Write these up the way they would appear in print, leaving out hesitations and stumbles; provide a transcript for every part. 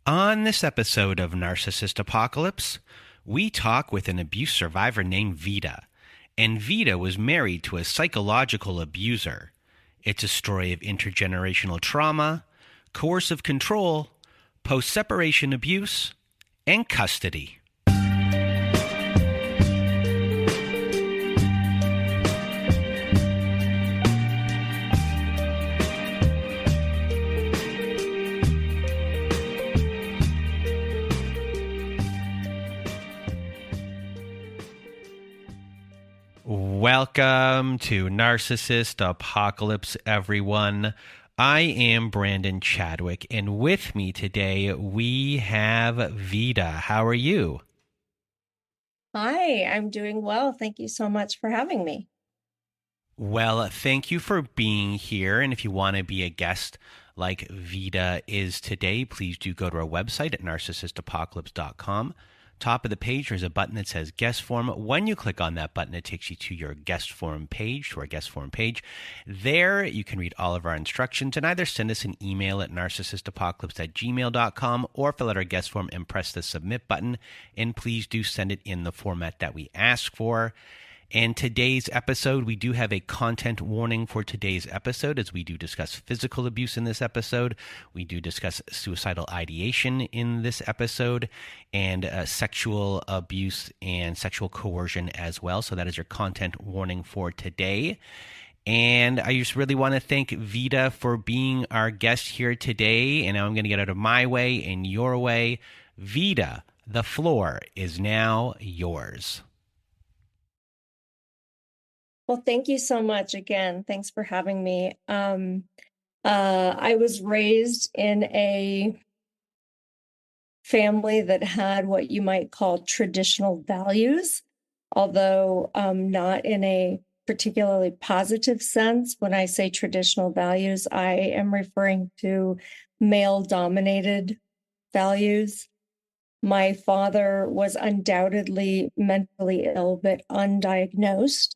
On this episode of Narcissist Apocalypse, we talk with an abuse survivor named Vida. And Vida was married to a psychological abuser. It's a story of intergenerational trauma, coercive control, post-separation abuse, and custody. Welcome to Narcissist Apocalypse, everyone. I am Brandon Chadwick, and with me today we have Vida. How are you? Hi, I'm doing well. Thank you so much for having me. Well, thank you for being here, and if you want to be a guest like Vida is today, please do go to our website at narcissistapocalypse.com. Top of the page, there's a button that says guest form. When you click on that button, it takes you to your guest form page, to our guest form page. There, you can read all of our instructions and either send us an email at narcissistapocalypse@gmail.com or fill out our guest form and press the submit button. And please do send it in the format that we ask for. And today's episode, we do have a content warning for today's episode as we do discuss physical abuse in this episode. We do discuss suicidal ideation in this episode and sexual abuse and sexual coercion as well. So that is your content warning for today. And I just really want to thank Vida for being our guest here today. And now I'm going to get out of my way and your way. Vida, the floor is now yours. Well, thank you so much again. Thanks for having me. I was raised in a family that had what you might call traditional values, although not in a particularly positive sense. When I say traditional values, I am referring to male-dominated values. My father was undoubtedly mentally ill, but undiagnosed.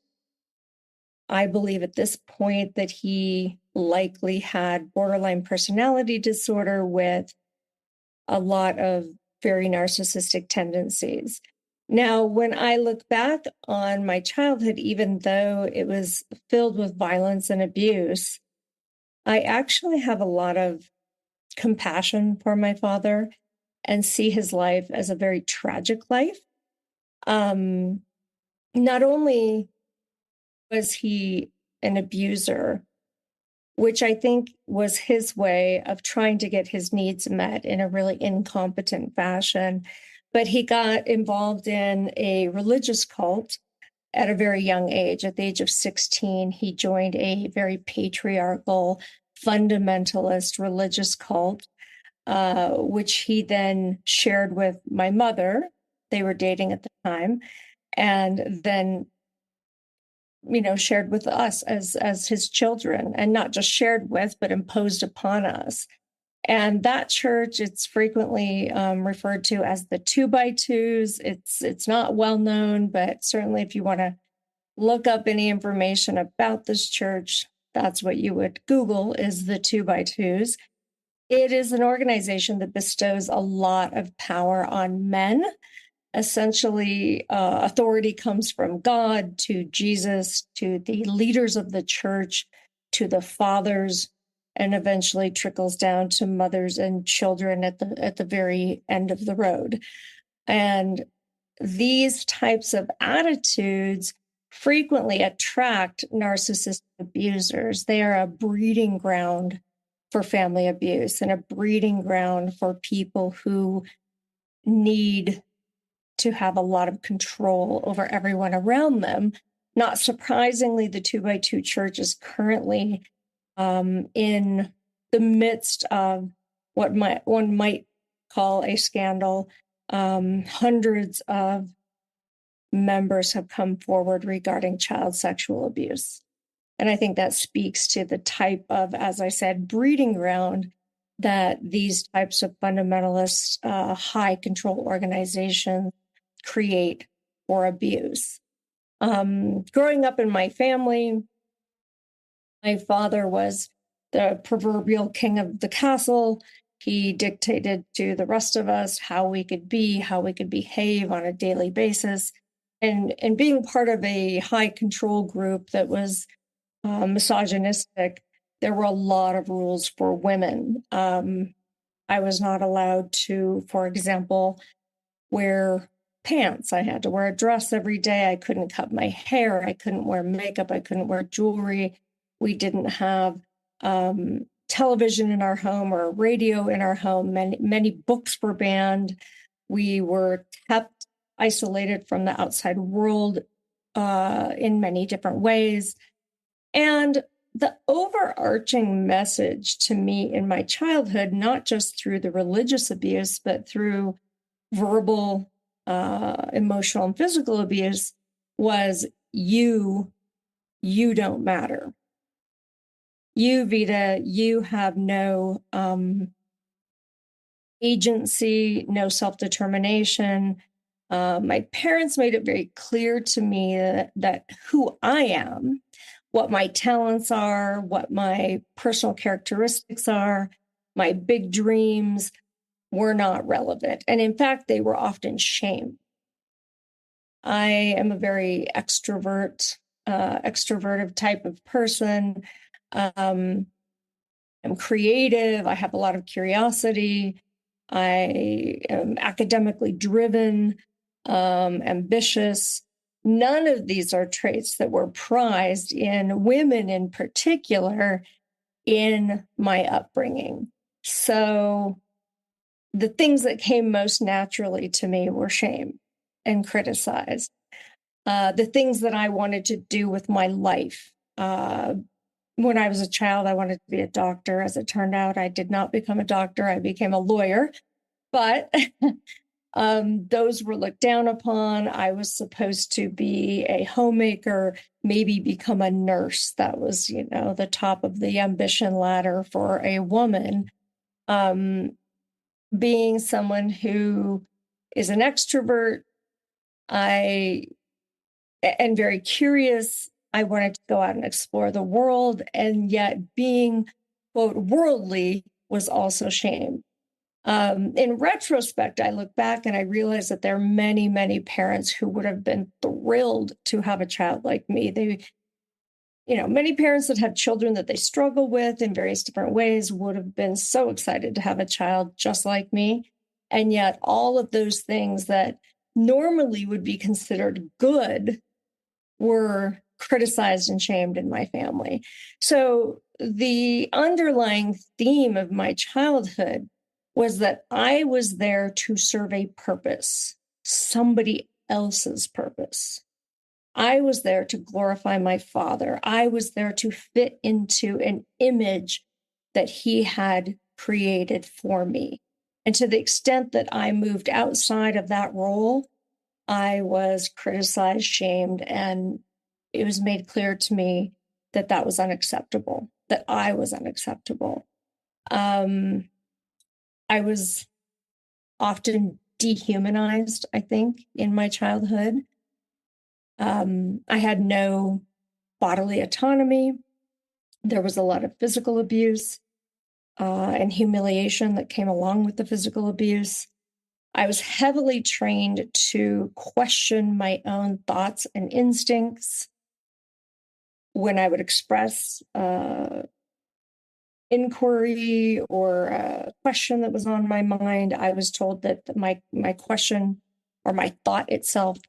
I believe at this point that he likely had borderline personality disorder with a lot of very narcissistic tendencies. Now, when I look back on my childhood, even though it was filled with violence and abuse, I actually have a lot of compassion for my father and see his life as a very tragic life. Not only was he an abuser, which I think was his way of trying to get his needs met in a really incompetent fashion, but he got involved in a religious cult at a very young age. At the age of 16, he joined a very patriarchal, fundamentalist religious cult, which he then shared with my mother. They were dating at the time, and then shared with us as his children, and not just shared with, but imposed upon us. And that church, it's frequently referred to as the 2x2s. It's not well known, but certainly if you want to look up any information about this church, that's what you would Google, is the 2x2s. It is an organization that bestows a lot of power on men. Essentially, authority comes from God to Jesus, to the leaders of the church, to the fathers, and eventually trickles down to mothers and children at the very end of the road. And these types of attitudes frequently attract narcissistic abusers. They are a breeding ground for family abuse and a breeding ground for people who need to have a lot of control over everyone around them. Not surprisingly, the 2x2 church is currently in the midst of what one might call a scandal. Hundreds of members have come forward regarding child sexual abuse. And I think that speaks to the type of, as I said, breeding ground that these types of fundamentalist, high control organizations create for abuse. Growing up in my family, my father was the proverbial king of the castle. He dictated to the rest of us how we could be, how we could behave on a daily basis. And being part of a high control group that was misogynistic, there were a lot of rules for women. I was not allowed to, for example, wear pants. I had to wear a dress every day. I couldn't cut my hair. I couldn't wear makeup. I couldn't wear jewelry. We didn't have television in our home or radio in our home. Many books were banned. We were kept isolated from the outside world in many different ways. And the overarching message to me in my childhood, not just through the religious abuse, but through verbal, emotional, and physical abuse, was you don't matter. You, Vida, you have no agency, no self-determination. My parents made it very clear to me that who I am, what my talents are, what my personal characteristics are, my big dreams were not relevant. And in fact, they were often shamed. I am a very extrovertive type of person. I'm creative. I have a lot of curiosity. I am academically driven, ambitious. None of these are traits that were prized in women in particular in my upbringing. So the things that came most naturally to me were shame and criticized. The things that I wanted to do with my life. When I was a child, I wanted to be a doctor. As it turned out, I did not become a doctor. I became a lawyer. But those were looked down upon. I was supposed to be a homemaker, maybe become a nurse. That was, the top of the ambition ladder for a woman. Being someone who is an extrovert, and very curious, I wanted to go out and explore the world, and yet being, quote, worldly was also shame. In retrospect, I look back and I realize that there are many, many parents who would have been thrilled to have a child like me. Many parents that have children that they struggle with in various different ways would have been so excited to have a child just like me. And yet all of those things that normally would be considered good were criticized and shamed in my family. So the underlying theme of my childhood was that I was there to serve a purpose, somebody else's purpose. I was there to glorify my father. I was there to fit into an image that he had created for me. And to the extent that I moved outside of that role, I was criticized, shamed, and it was made clear to me that that was unacceptable, that I was unacceptable. I was often dehumanized, I think, in my childhood. I had no bodily autonomy. There was a lot of physical abuse and humiliation that came along with the physical abuse. I was heavily trained to question my own thoughts and instincts. When I would express inquiry or a question that was on my mind, I was told that my question or my thought itself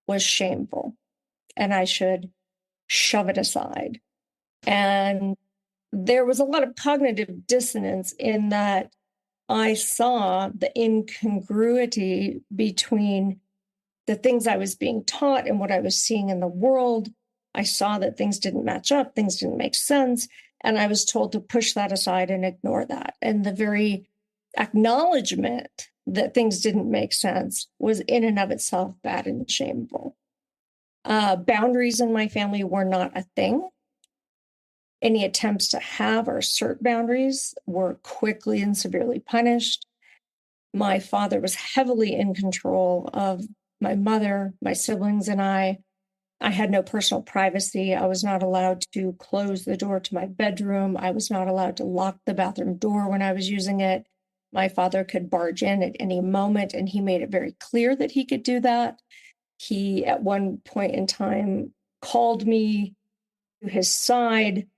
was shameful and I should shove it aside. And there was a lot of cognitive dissonance in that I saw the incongruity between the things I was being taught and what I was seeing in the world. I saw that things didn't match up, things didn't make sense, and I was told to push that aside and ignore that. And the very acknowledgement that things didn't make sense was in and of itself bad and shameful. Boundaries in my family were not a thing. Any attempts to have or assert boundaries were quickly and severely punished. My father was heavily in control of my mother, my siblings, and I. I had no personal privacy. I was not allowed to close the door to my bedroom. I was not allowed to lock the bathroom door when I was using it. My father could barge in at any moment, and he made it very clear that he could do that. He, at one point in time, called me to his side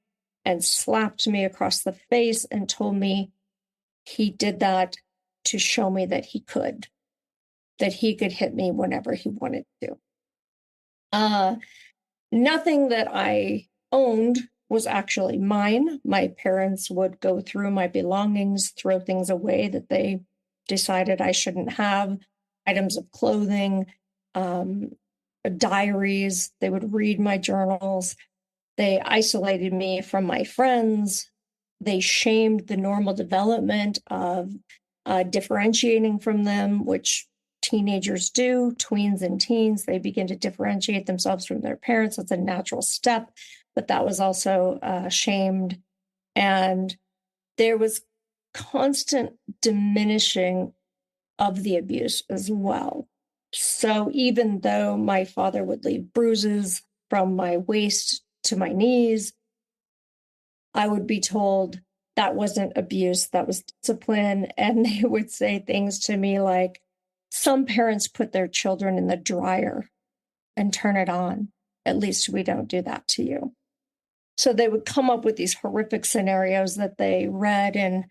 and slapped me across the face and told me he did that to show me that he could hit me whenever he wanted to. Nothing that I owned was actually mine. My parents would go through my belongings, throw things away that they decided I shouldn't have, items of clothing, diaries. They would read my journals. They isolated me from my friends. They shamed the normal development of differentiating from them, which teenagers do, tweens and teens. They begin to differentiate themselves from their parents. It's a natural step, but that was also shamed. And there was constant diminishing of the abuse as well. So even though my father would leave bruises from my waist to my knees, I would be told that wasn't abuse, that was discipline. And they would say things to me like, some parents put their children in the dryer and turn it on. At least we don't do that to you. So they would come up with these horrific scenarios that they read in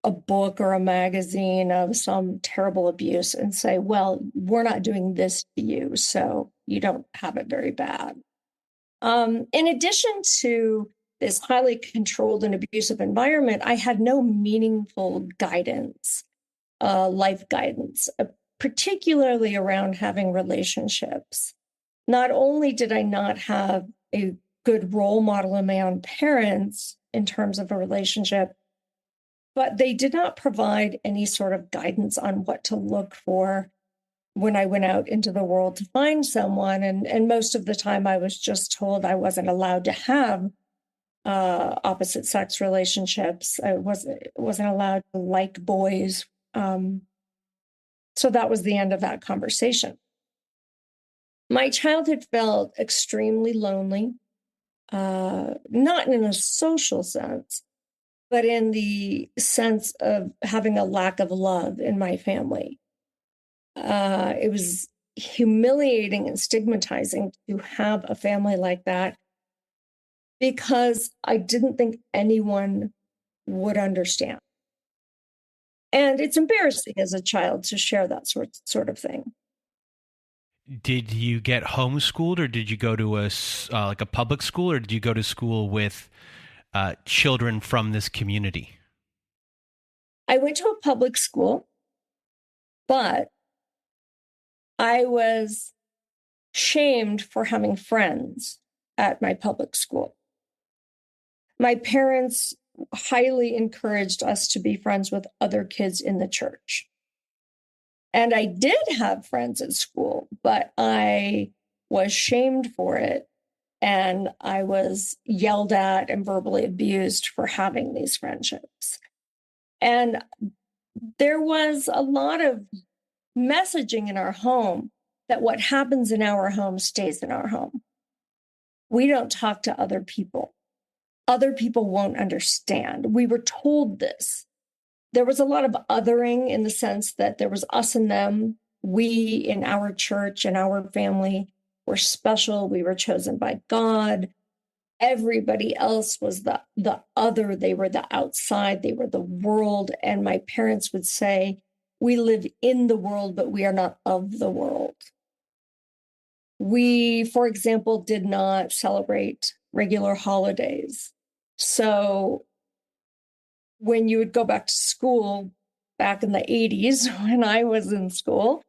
a book or a magazine of some terrible abuse and say, well, we're not doing this to you, so you don't have it very bad. In addition to this highly controlled and abusive environment, I had no meaningful guidance, life guidance, particularly around having relationships. Not only did I not have a good role model in my own parents in terms of a relationship, but they did not provide any sort of guidance on what to look for when I went out into the world to find someone. And most of the time I was just told I wasn't allowed to have opposite sex relationships. I wasn't allowed to like boys. So that was the end of that conversation. My childhood felt extremely lonely, not in a social sense, but in the sense of having a lack of love in my family. It was humiliating and stigmatizing to have a family like that because I didn't think anyone would understand. And it's embarrassing as a child to share that sort of thing. Did you get homeschooled, or did you go to like a public school, or did you go to school with children from this community? I went to a public school, but I was shamed for having friends at my public school. My parents highly encouraged us to be friends with other kids in the church. And I did have friends at school, but I was shamed for it. And I was yelled at and verbally abused for having these friendships. And there was a lot of messaging in our home that what happens in our home stays in our home. We don't talk to other people. Other people won't understand. We were told this. There was a lot of othering in the sense that there was us and them. We in our church and our family were special. We were chosen by God. Everybody else was the other. They were the outside. They were the world. And my parents would say, we live in the world, but we are not of the world. We, for example, did not celebrate regular holidays. So when you would go back to school back in the 80s, when I was in school,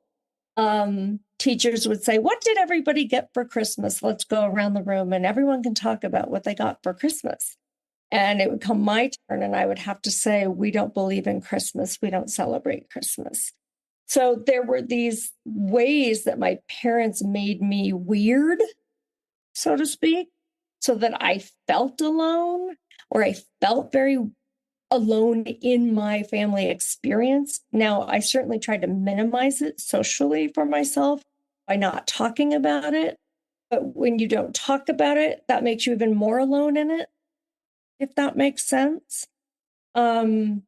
teachers would say, what did everybody get for Christmas? Let's go around the room and everyone can talk about what they got for Christmas. And it would come my turn and I would have to say, we don't believe in Christmas. We don't celebrate Christmas. So there were these ways that my parents made me weird, so to speak, so that I felt alone, or I felt very alone in my family experience. Now, I certainly tried to minimize it socially for myself by not talking about it. But when you don't talk about it, that makes you even more alone in it, if that makes sense. There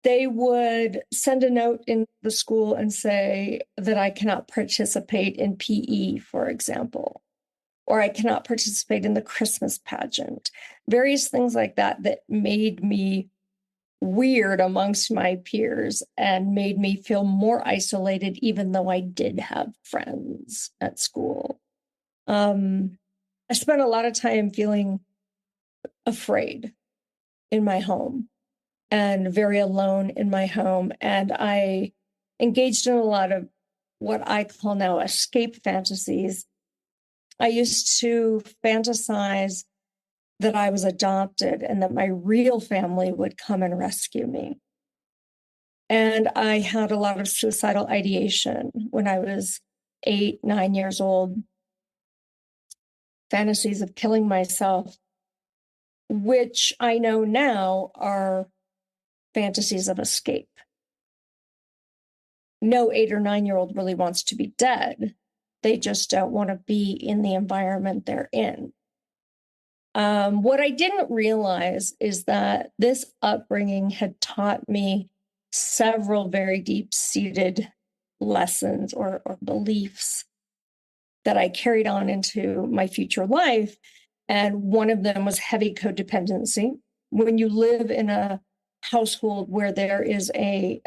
they would send a note in the school and say that I cannot participate in PE, for example, or I cannot participate in the Christmas pageant, various things like that that made me weird amongst my peers and made me feel more isolated, even though I did have friends at school. I spent a lot of time feeling afraid in my home and very alone in my home. And I engaged in a lot of what I call now escape fantasies. I used to fantasize that I was adopted and that my real family would come and rescue me. And I had a lot of suicidal ideation when I was 8, 9 years old, fantasies of killing myself, which I know now are fantasies of escape. No 8 or 9-year-old really wants to be dead. They just don't want to be in the environment they're in. What I didn't realize is that this upbringing had taught me several very deep-seated lessons or beliefs that I carried on into my future life. And one of them was heavy codependency. When you live in a household where there is a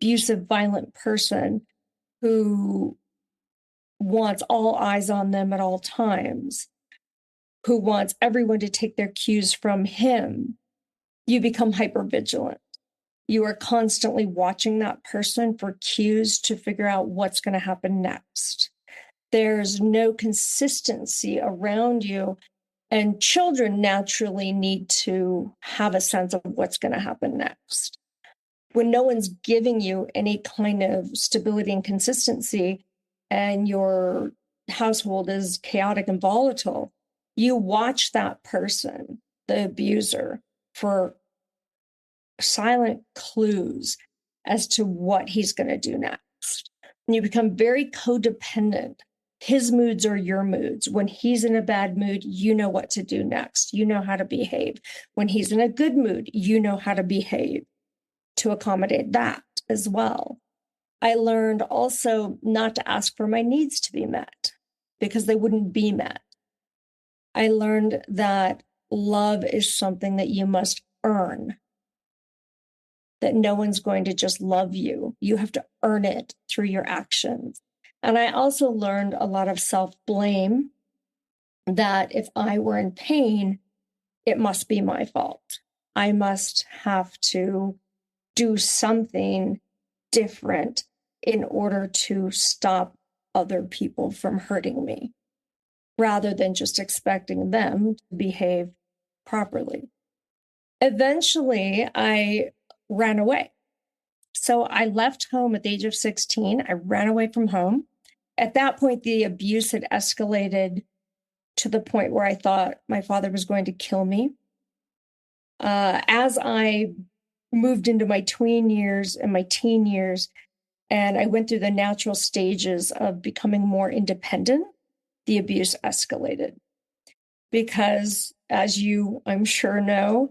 abusive, violent person who wants all eyes on them at all times, who wants everyone to take their cues from him, you become hypervigilant. You are constantly watching that person for cues to figure out what's going to happen next. There's no consistency around you, and children naturally need to have a sense of what's going to happen next. When no one's giving you any kind of stability and consistency, and your household is chaotic and volatile, you watch that person, the abuser, for silent clues as to what he's going to do next. And you become very codependent. His moods are your moods. When he's in a bad mood, you know what to do next. You know how to behave. When he's in a good mood, you know how to behave to accommodate that as well. I learned also not to ask for my needs to be met because they wouldn't be met. I learned that love is something that you must earn, that no one's going to just love you. You have to earn it through your actions. And I also learned a lot of self-blame, that if I were in pain, it must be my fault. I must have to do something different in order to stop other people from hurting me, rather than just expecting them to behave properly. Eventually, I ran away. So I left home at the age of 16. I ran away from home. At that point, the abuse had escalated to the point where I thought my father was going to kill me. As I moved into my tween years and my teen years, and I went through the natural stages of becoming more independent, the abuse escalated. Because, as you, I'm sure, know,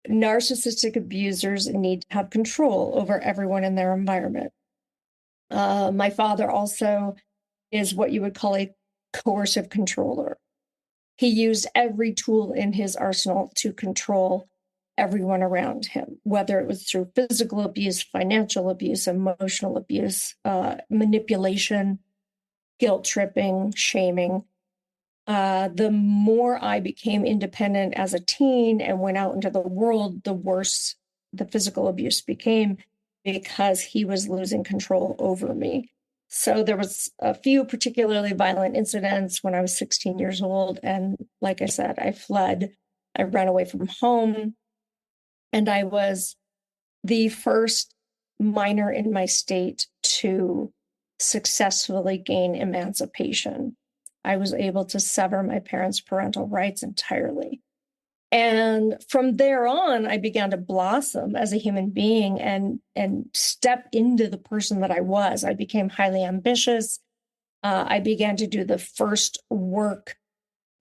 narcissistic abusers need to have control over everyone in their environment. My father also is what you would call a coercive controller. He used every tool in his arsenal to control everyone around him, whether it was through physical abuse, financial abuse, emotional abuse, manipulation, guilt tripping, shaming. The more I became independent as a teen and went out into the world, the worse the physical abuse became, because he was losing control over me. So there was a few particularly violent incidents when I was 16 years old. And like I said, I fled. I ran away from home. And I was the first minor in my state to successfully gain emancipation. I was able to sever my parents' parental rights entirely. And from there on, I began to blossom as a human being and step into the person that I was. I became highly ambitious. I began to do the first work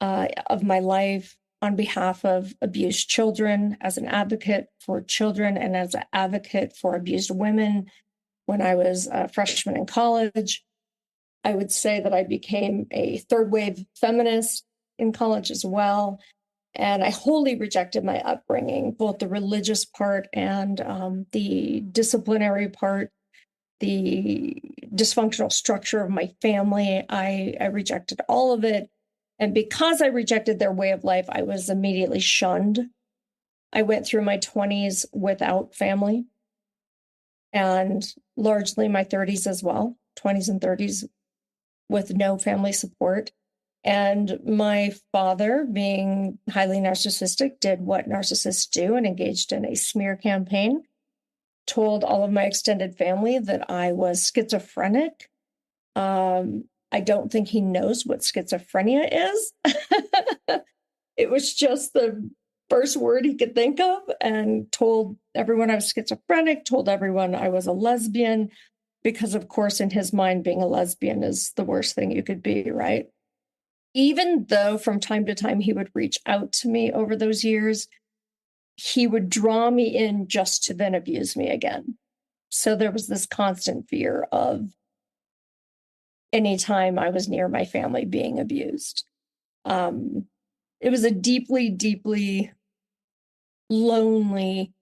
of my life on behalf of abused children, as an advocate for children, and as an advocate for abused women when I was a freshman in college. I would say that I became a third wave feminist in college as well. And I wholly rejected my upbringing, both the religious part and the disciplinary part, the dysfunctional structure of my family. I rejected all of it. And because I rejected their way of life, I was immediately shunned. I went through my 20s without family, and largely my 30s as well, 20s and 30s with no family support. And my father, being highly narcissistic, did what narcissists do and engaged in a smear campaign, told all of my extended family that I was schizophrenic. I don't think he knows what schizophrenia is. It was just the first word he could think of, and told everyone I was schizophrenic, told everyone I was a lesbian, because of course, in his mind, being a lesbian is the worst thing you could be, right? Even though from time to time he would reach out to me over those years, he would draw me in just to then abuse me again. So there was this constant fear of anytime I was near my family being abused. It was a deeply, deeply lonely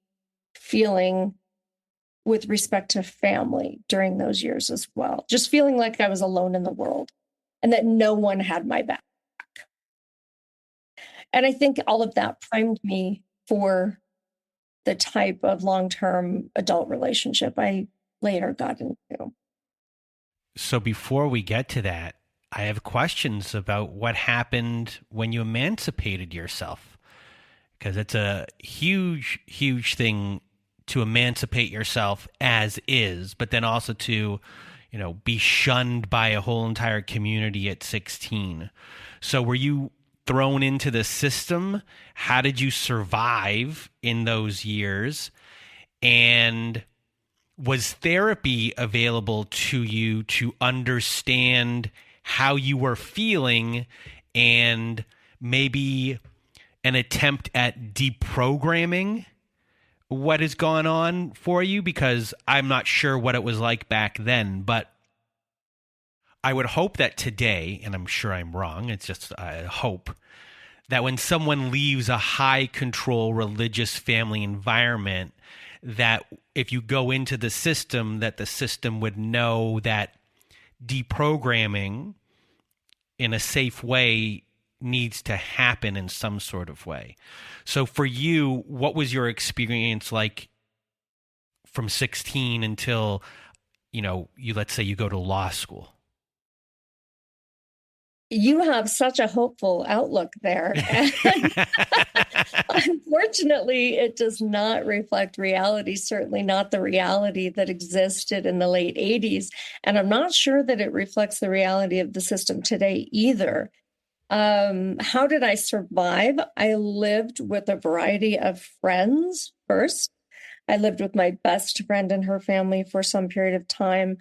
feeling with respect to family during those years as well. Just feeling like I was alone in the world and that no one had my back. And I think all of that primed me for the type of long-term adult relationship I later got into. So before we get to that, I have questions about what happened when you emancipated yourself, because it's a huge, huge thing to emancipate yourself as is, but then also to, be shunned by a whole entire community at 16. So were you thrown into the system? How did you survive in those years? And was therapy available to you to understand how you were feeling, and maybe an attempt at deprogramming what has gone on for you? Because I'm not sure what it was like back then, but I would hope that today, and I'm sure I'm wrong, it's just I hope, that when someone leaves a high control religious family environment, that if you go into the system, that the system would know that deprogramming in a safe way needs to happen in some sort of way. So for you, what was your experience like from 16 until, let's say you go to law school? You have such a hopeful outlook there. Unfortunately, it does not reflect reality, certainly not the reality that existed in the late 80s. And I'm not sure that it reflects the reality of the system today either. How did I survive? I lived with a variety of friends first. I lived with my best friend and her family for some period of time.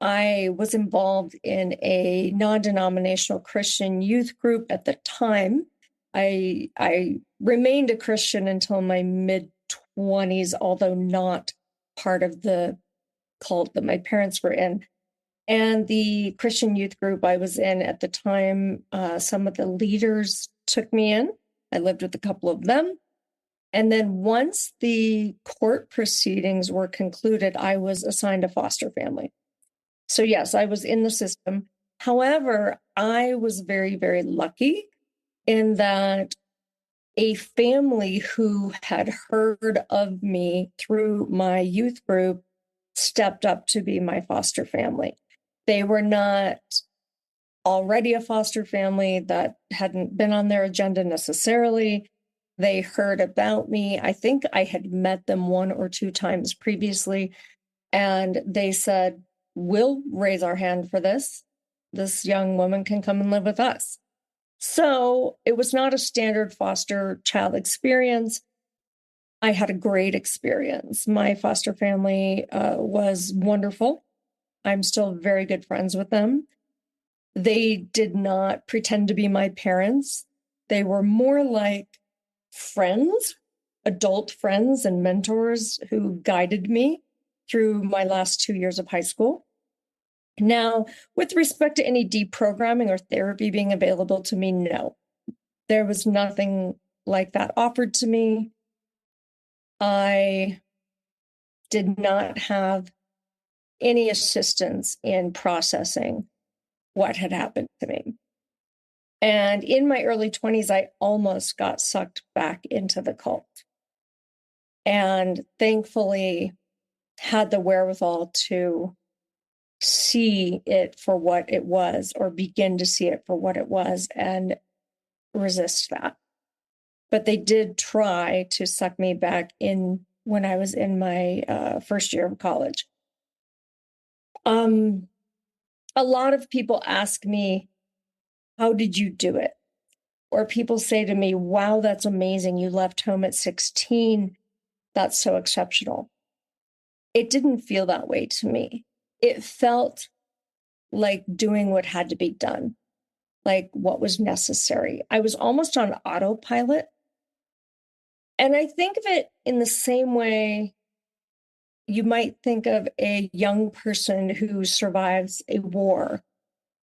I was involved in a non-denominational Christian youth group at the time. I remained a Christian until my mid-20s, although not part of the cult that my parents were in. And the Christian youth group I was in at the time, some of the leaders took me in. I lived with a couple of them. And then once the court proceedings were concluded, I was assigned a foster family. So yes, I was in the system. However, I was very, very lucky in that a family who had heard of me through my youth group stepped up to be my foster family. They were not already a foster family, that hadn't been on their agenda necessarily. They heard about me. I think I had met them 1 or 2 times previously, and they said, "We'll raise our hand for this. This young woman can come and live with us." So it was not a standard foster child experience. I had a great experience. My foster family was wonderful. I'm still very good friends with them. They did not pretend to be my parents. They were more like friends, adult friends and mentors who guided me through my last 2 years of high school. Now, with respect to any deprogramming or therapy being available to me, no. There was nothing like that offered to me. I did not have any assistance in processing what had happened to me. And in my early 20s, I almost got sucked back into the cult. And thankfully had the wherewithal to see it for what it was, or begin to see it for what it was, and resist that. But they did try to suck me back in when I was in my first year of college. A lot of people ask me, how did you do it? Or people say to me, wow, that's amazing. You left home at 16. That's so exceptional. It didn't feel that way to me. It felt like doing what had to be done, like what was necessary. I was almost on autopilot. And I think of it in the same way you might think of a young person who survives a war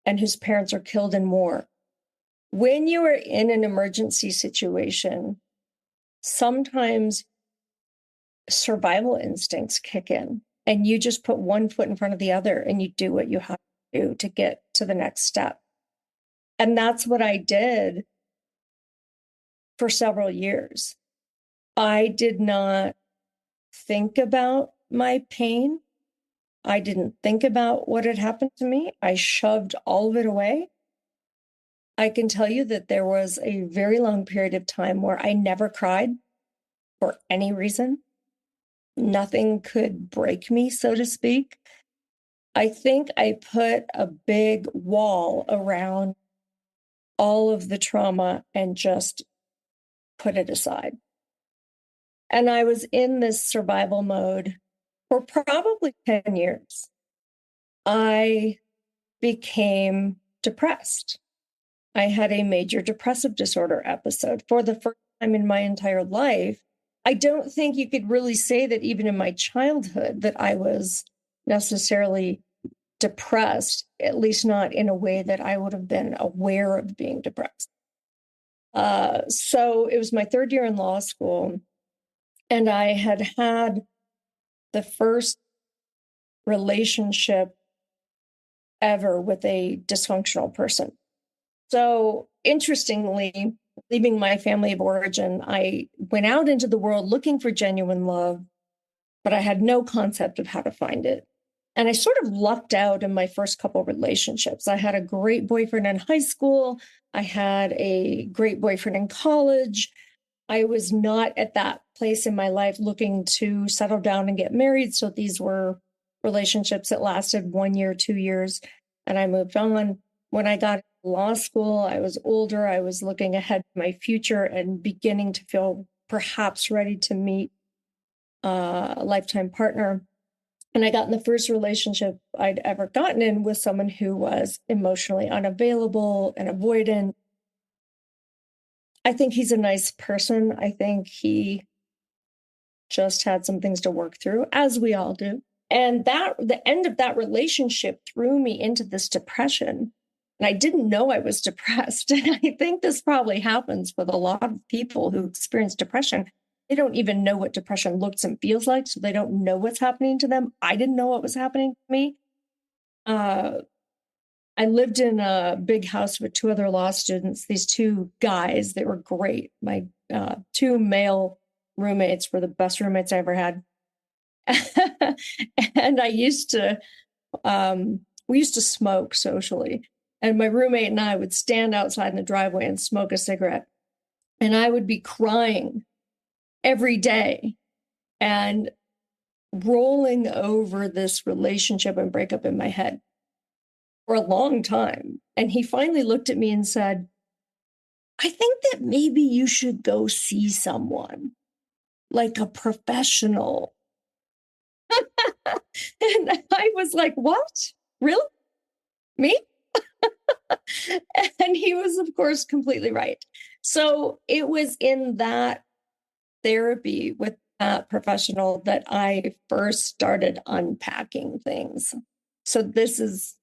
and whose parents are killed in war. When you are in an emergency situation, sometimes survival instincts kick in and you just put one foot in front of the other and you do what you have to do to get to the next step. And that's what I did for several years. I did not think about my pain. I didn't think about what had happened to me. I shoved all of it away. I can tell you that there was a very long period of time where I never cried for any reason. Nothing could break me, so to speak. I think I put a big wall around all of the trauma and just put it aside. And I was in this survival mode for probably 10 years. I became depressed. I had a major depressive disorder episode for the first time in my entire life. I don't think you could really say that even in my childhood that I was necessarily depressed, at least not in a way that I would have been aware of being depressed. So it was my third year in law school, and I had the first relationship ever with a dysfunctional person. So interestingly, leaving my family of origin, I went out into the world looking for genuine love, but I had no concept of how to find it. And I sort of lucked out in my first couple of relationships. I had a great boyfriend in high school. I had a great boyfriend in college. I was not at that place in my life looking to settle down and get married. So these were relationships that lasted 1 year, 2 years, and I moved on. When I got to law school, I was older. I was looking ahead to my future and beginning to feel perhaps ready to meet a lifetime partner. And I got in the first relationship I'd ever gotten in with someone who was emotionally unavailable and avoidant. I think he's a nice person. I think he just had some things to work through, as we all do. And the end of that relationship threw me into this depression. And I didn't know I was depressed. And I think this probably happens with a lot of people who experience depression. They don't even know what depression looks and feels like, so they don't know what's happening to them. I didn't know what was happening to me. I lived in a big house with two other law students, these two guys. They were great. My two male roommates were the best roommates I ever had. And we used to smoke socially. And my roommate and I would stand outside in the driveway and smoke a cigarette. And I would be crying every day and rolling over this relationship and breakup in my head for a long time. And he finally looked at me and said, I think that maybe you should go see someone, like a professional. And I was like, what? Really? Me? And he was, of course, completely right. So it was in that therapy with that professional that I first started unpacking things. So this is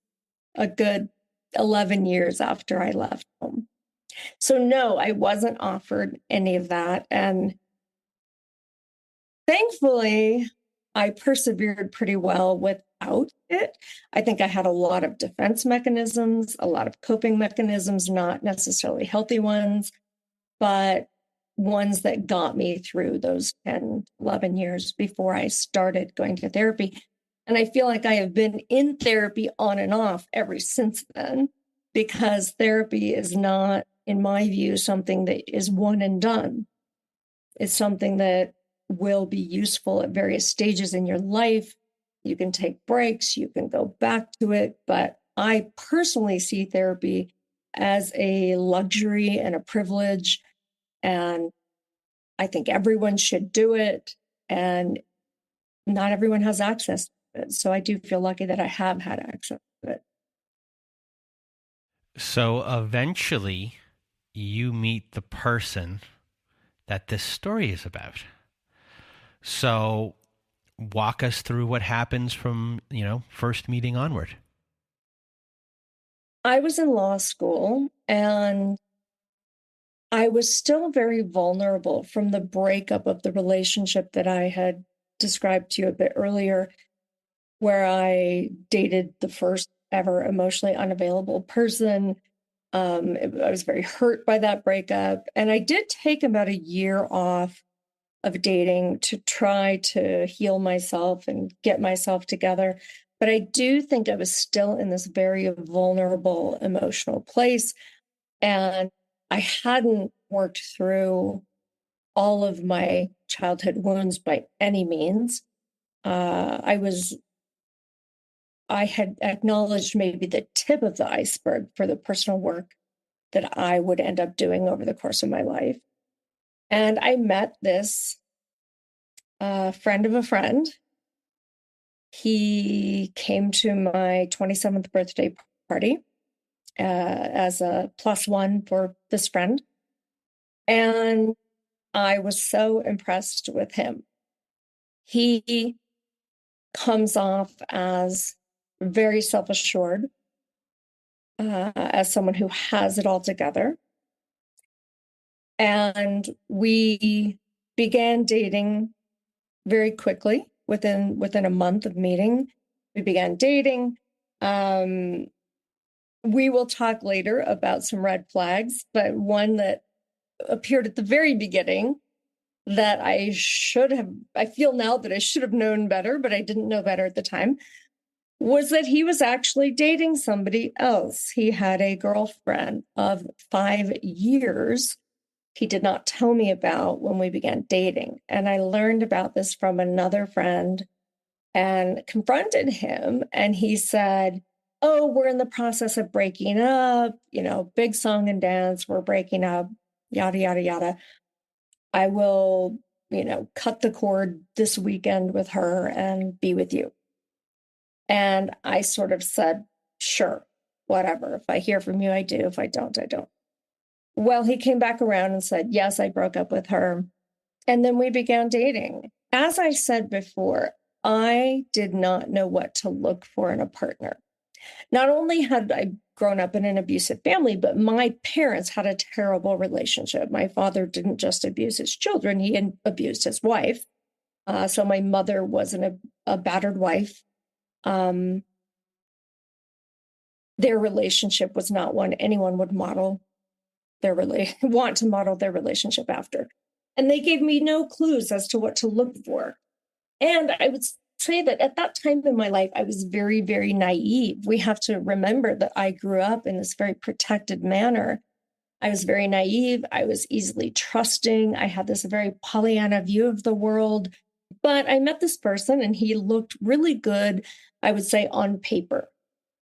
a good 11 years after I left home. So no, I wasn't offered any of that. And thankfully, I persevered pretty well without it. I think I had a lot of defense mechanisms, a lot of coping mechanisms, not necessarily healthy ones, but ones that got me through those 10, 11 years before I started going to therapy. And I feel like I have been in therapy on and off ever since then, because therapy is not, in my view, something that is one and done. It's something that will be useful at various stages in your life. You can take breaks, you can go back to it, but I personally see therapy as a luxury and a privilege, and I think everyone should do it, and not everyone has access to it. So I do feel lucky that I have had access to it. So eventually you meet the person that this story is about. So walk us through what happens from, first meeting onward. I was in law school, and I was still very vulnerable from the breakup of the relationship that I had described to you a bit earlier, where I dated the first ever emotionally unavailable person. I was very hurt by that breakup. And I did take about a year off of dating to try to heal myself and get myself together. But I do think I was still in this very vulnerable emotional place. And I hadn't worked through all of my childhood wounds by any means. I had acknowledged maybe the tip of the iceberg for the personal work that I would end up doing over the course of my life. And I met this friend of a friend. He came to my 27th birthday party as a +1 for this friend. And I was so impressed with him. He comes off as very self-assured, as someone who has it all together. And we began dating very quickly. Within a month of meeting, we began dating. We will talk later about some red flags, but one that appeared at the very beginning that I feel now that I should have known better, but I didn't know better at the time, was that he was actually dating somebody else. He had a girlfriend of 5 years he did not tell me about when we began dating. And I learned about this from another friend and confronted him. And he said, "Oh, we're in the process of breaking up, big song and dance, we're breaking up, yada, yada, yada. I will, cut the cord this weekend with her and be with you." And I sort of said, "Sure, whatever. If I hear from you, I do. If I don't, I don't." Well, he came back around and said, "Yes, I broke up with her." And then we began dating. As I said before, I did not know what to look for in a partner. Not only had I grown up in an abusive family, but my parents had a terrible relationship. My father didn't just abuse his children, he abused his wife. So my mother was a battered wife. Their relationship was not one anyone would want to model their relationship after. And they gave me no clues as to what to look for. And I would say that at that time in my life, I was very, very naive. We have to remember that I grew up in this very protected manner. I was very naive. I was easily trusting. I had this very Pollyanna view of the world. But I met this person and he looked really good, I would say, on paper.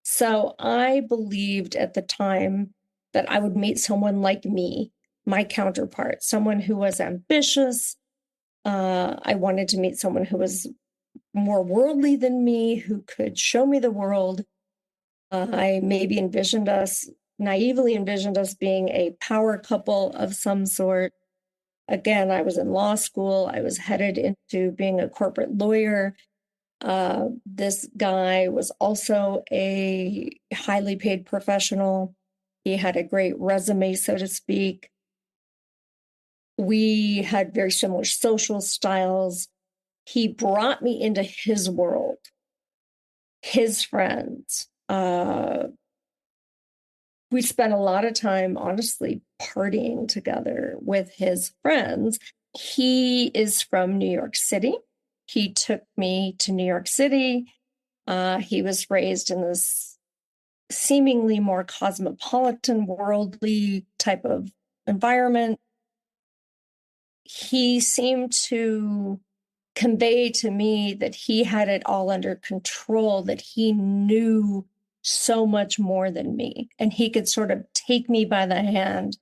So I believed at the time that I would meet someone like me, my counterpart, someone who was ambitious. I wanted to meet someone who was more worldly than me, who could show me the world. I maybe naively envisioned us being a power couple of some sort. Again, I was in law school. I was headed into being a corporate lawyer. This guy was also a highly paid professional. He had a great resume, so to speak. We had very similar social styles. He brought me into his world, his friends. We spent a lot of time, honestly, partying together with his friends. He is from New York City. He took me to New York City. He was raised in this seemingly more cosmopolitan, worldly type of environment. He seemed to convey to me that he had it all under control, that he knew so much more than me, and he could sort of take me by the hand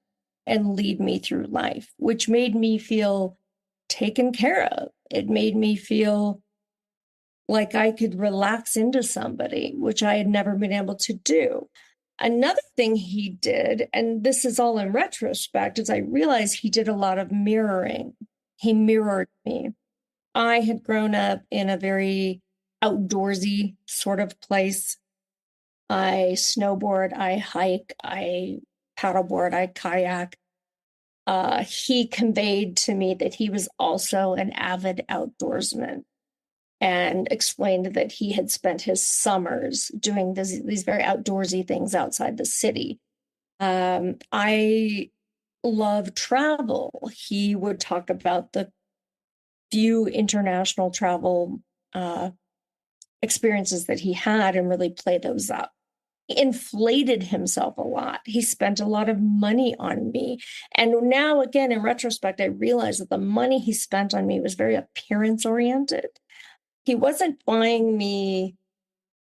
and lead me through life, which made me feel taken care of. It made me feel like I could relax into somebody, which I had never been able to do. Another thing he did, and this is all in retrospect, is I realized he did a lot of mirroring. He mirrored me. I had grown up in a very outdoorsy sort of place. I snowboard, I hike, I paddleboard, I kayak. He conveyed to me that he was also an avid outdoorsman and explained that he had spent his summers doing these very outdoorsy things outside the city. I love travel. He would talk about the few international travel experiences that he had and really play those up. He inflated himself a lot. He spent a lot of money on me. And now, again, in retrospect, I realize that the money he spent on me was very appearance oriented. He wasn't buying me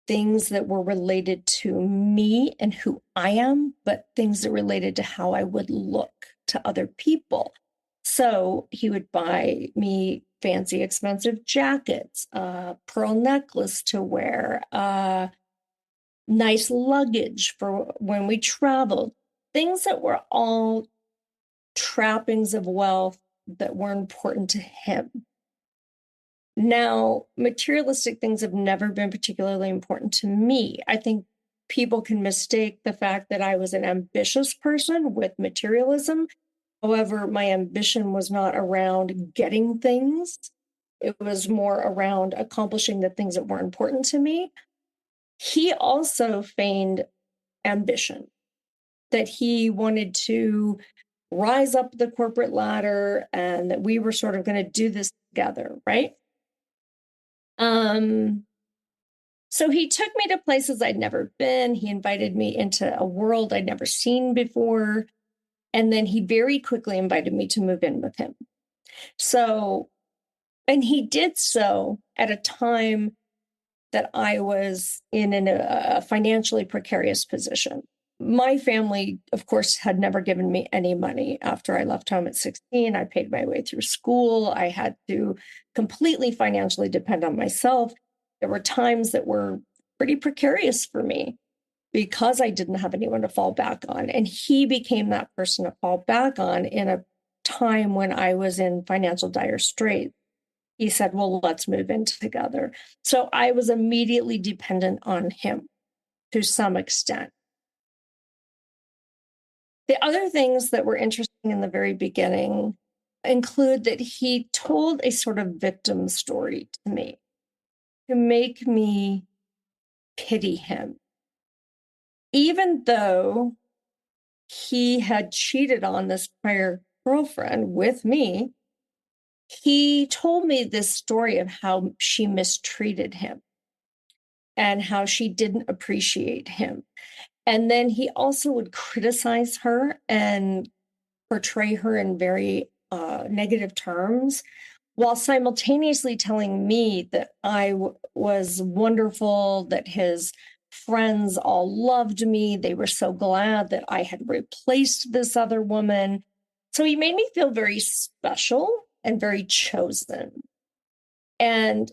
things that were related to me and who I am, but things that related to how I would look to other people. So he would buy me fancy, expensive jackets, pearl necklace to wear, nice luggage for when we traveled, things that were all trappings of wealth that were important to him. Now, materialistic things have never been particularly important to me. I think people can mistake the fact that I was an ambitious person with materialism. However, my ambition was not around getting things. It was more around accomplishing the things that were important to me. He also feigned ambition, that he wanted to rise up the corporate ladder and that we were sort of going to do this together, right? So he took me to places I'd never been. He invited me into a world I'd never seen before. And then he very quickly invited me to move in with him. So, and he did so at a time that I was in a financially precarious position. My family, of course, had never given me any money after I left home at 16. I paid my way through school. I had to completely financially depend on myself. There were times that were pretty precarious for me because I didn't have anyone to fall back on. And he became that person to fall back on in a time when I was in financial dire straits. He said, well, let's move in together. So I was immediately dependent on him to some extent. The other things that were interesting in the very beginning include that he told a sort of victim story to me to make me pity him. Even though he had cheated on this prior girlfriend with me, he told me this story of how she mistreated him and how she didn't appreciate him. And then he also would criticize her and portray her in very negative terms, while simultaneously telling me that I was wonderful, that his friends all loved me. They were so glad that I had replaced this other woman. So he made me feel very special and very chosen. And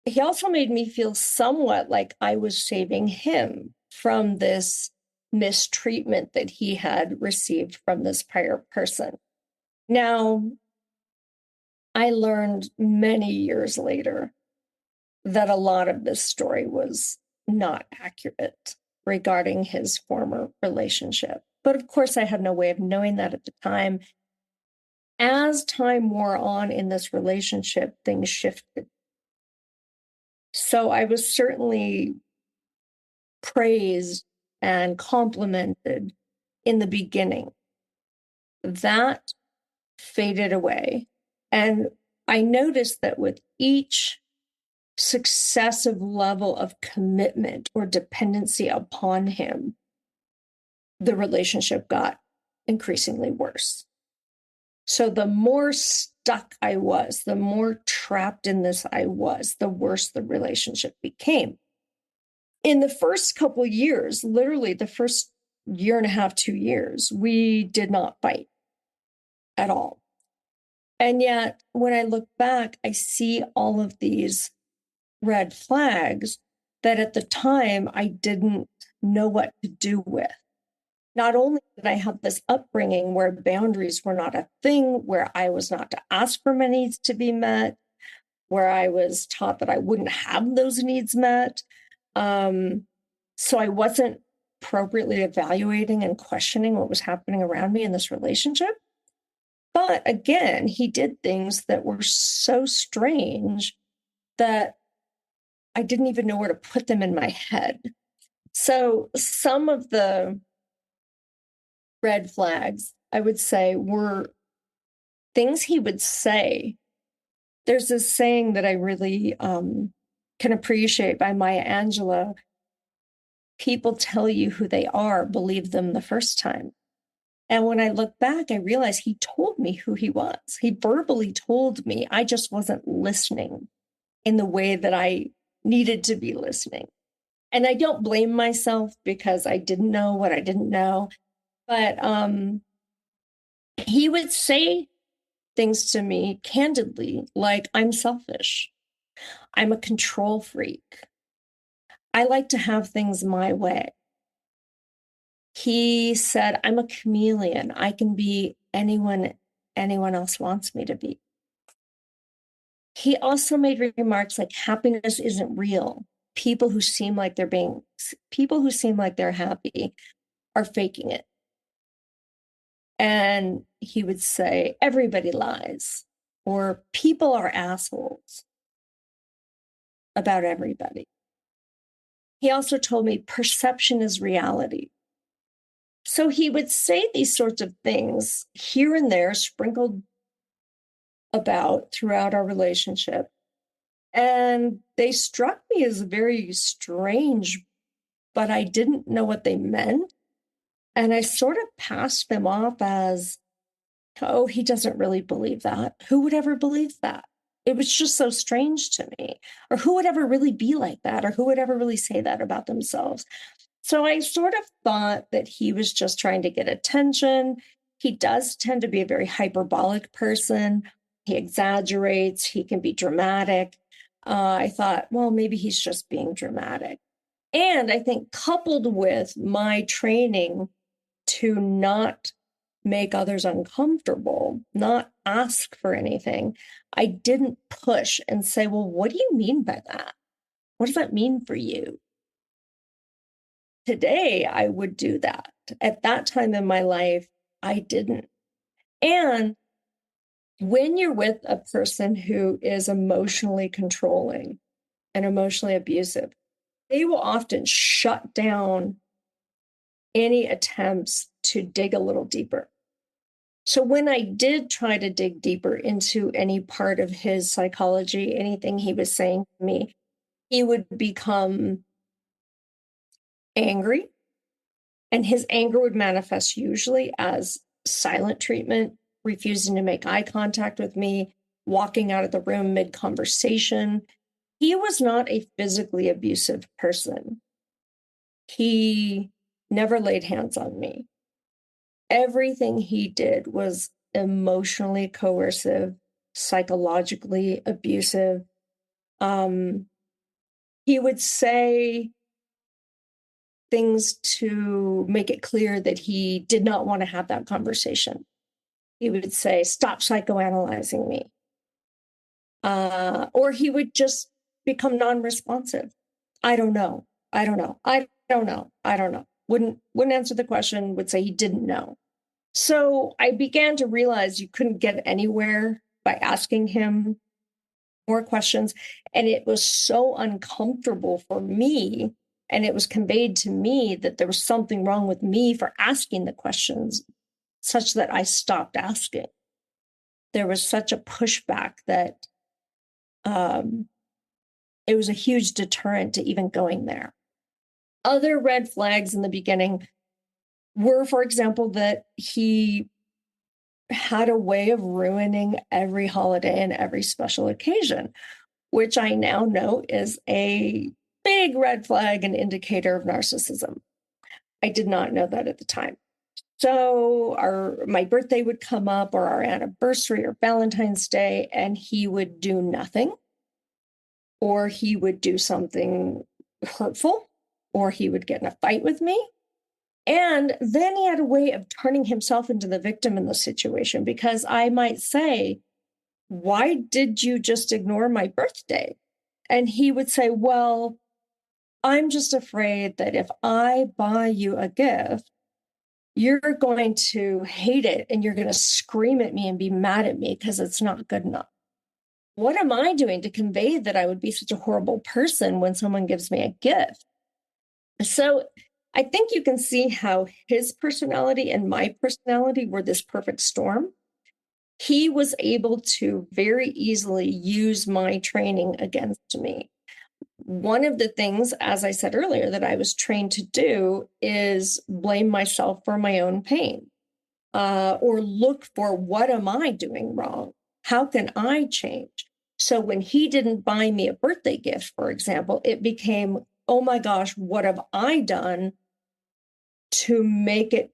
he also made me feel somewhat like I was saving him from this mistreatment that he had received from this prior person. Now, I learned many years later that a lot of this story was not accurate regarding his former relationship. But of course, I had no way of knowing that at the time. As time wore on in this relationship, things shifted. So I was certainly praised and complimented in the beginning. That faded away. And I noticed that with each successive level of commitment or dependency upon him, the relationship got increasingly worse. So the more stuck I was, the more trapped in this I was, the worse the relationship became. In the first couple years, literally the first year and a half, 2 years, we did not fight at all. And yet, when I look back, I see all of these red flags that at the time I didn't know what to do with. Not only did I have this upbringing where boundaries were not a thing, where I was not to ask for my needs to be met, where I was taught that I wouldn't have those needs met. So I wasn't appropriately evaluating and questioning what was happening around me in this relationship. But again, he did things that were so strange that I didn't even know where to put them in my head. So some of the red flags, I would say, were things he would say. There's this saying that I really can appreciate by Maya Angelou. People tell you who they are, believe them the first time. And when I look back, I realize he told me who he was. He verbally told me. I just wasn't listening in the way that I needed to be listening. And I don't blame myself because I didn't know what I didn't know. But he would say things to me candidly, like, I'm selfish. I'm a control freak. I like to have things my way. He said, I'm a chameleon. I can be anyone else wants me to be. He also made remarks like happiness isn't real. People who seem like they're happy are faking it. And he would say, everybody lies, or people are assholes about everybody. He also told me perception is reality. So he would say these sorts of things here and there, sprinkled about throughout our relationship. And they struck me as very strange, but I didn't know what they meant. And I sort of passed them off as, oh, he doesn't really believe that. Who would ever believe that? It was just so strange to me. Or who would ever really be like that? Or who would ever really say that about themselves? So I sort of thought that he was just trying to get attention. He does tend to be a very hyperbolic person. He exaggerates. He can be dramatic. I thought, well, maybe he's just being dramatic. And I think coupled with my training to not make others uncomfortable, not ask for anything, I didn't push and say, well, what do you mean by that? What does that mean for you? Today, I would do that. At that time in my life, I didn't. And when you're with a person who is emotionally controlling and emotionally abusive, they will often shut down any attempts to dig a little deeper. So when I did try to dig deeper into any part of his psychology, anything he was saying to me, he would become angry. And his anger would manifest usually as silent treatment, refusing to make eye contact with me, walking out of the room mid-conversation. He was not a physically abusive person. He never laid hands on me. Everything he did was emotionally coercive, psychologically abusive. He would say things to make it clear that he did not want to have that conversation. He would say, "Stop psychoanalyzing me." Or he would just become non-responsive. I don't know. I don't know. I don't know. I don't know. Wouldn't answer the question, would say he didn't know. So I began to realize you couldn't get anywhere by asking him more questions. And it was so uncomfortable for me. And it was conveyed to me that there was something wrong with me for asking the questions, such that I stopped asking. There was such a pushback that it was a huge deterrent to even going there. Other red flags in the beginning were, for example, that he had a way of ruining every holiday and every special occasion, which I now know is a big red flag and indicator of narcissism. I did not know that at the time. So my birthday would come up, or our anniversary or Valentine's Day, and he would do nothing, or he would do something hurtful, or he would get in a fight with me. And then he had a way of turning himself into the victim in the situation, because I might say, "Why did you just ignore my birthday?" And he would say, "Well, I'm just afraid that if I buy you a gift, you're going to hate it and you're going to scream at me and be mad at me because it's not good enough. What am I doing to convey that I would be such a horrible person when someone gives me a gift?" So I think you can see how his personality and my personality were this perfect storm. He was able to very easily use my training against me. One of the things, as I said earlier, that I was trained to do is blame myself for my own pain, or look for, what am I doing wrong? How can I change? So when he didn't buy me a birthday gift, for example, it became, oh my gosh, what have I done to make it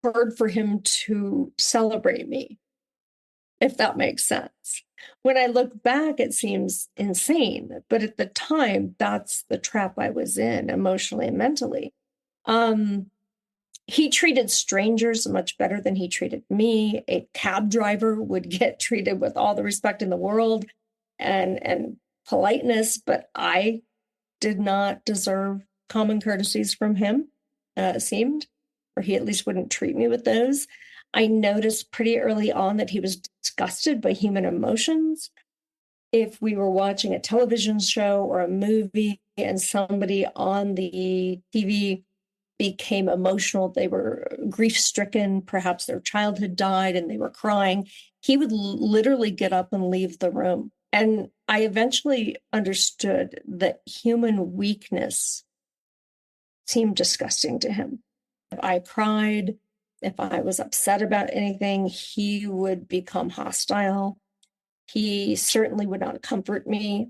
hard for him to celebrate me? If that makes sense. When I look back, it seems insane, but at the time, that's the trap I was in emotionally and mentally. He treated strangers much better than he treated me. A cab driver would get treated with all the respect in the world and politeness, but I did not deserve common courtesies from him, it seemed, or he at least wouldn't treat me with those. I noticed pretty early on that he was disgusted by human emotions. If we were watching a television show or a movie and somebody on the TV became emotional, they were grief-stricken, perhaps their child had died and they were crying, he would literally get up and leave the room. And I eventually understood that human weakness seemed disgusting to him. If I cried, if I was upset about anything, he would become hostile. He certainly would not comfort me.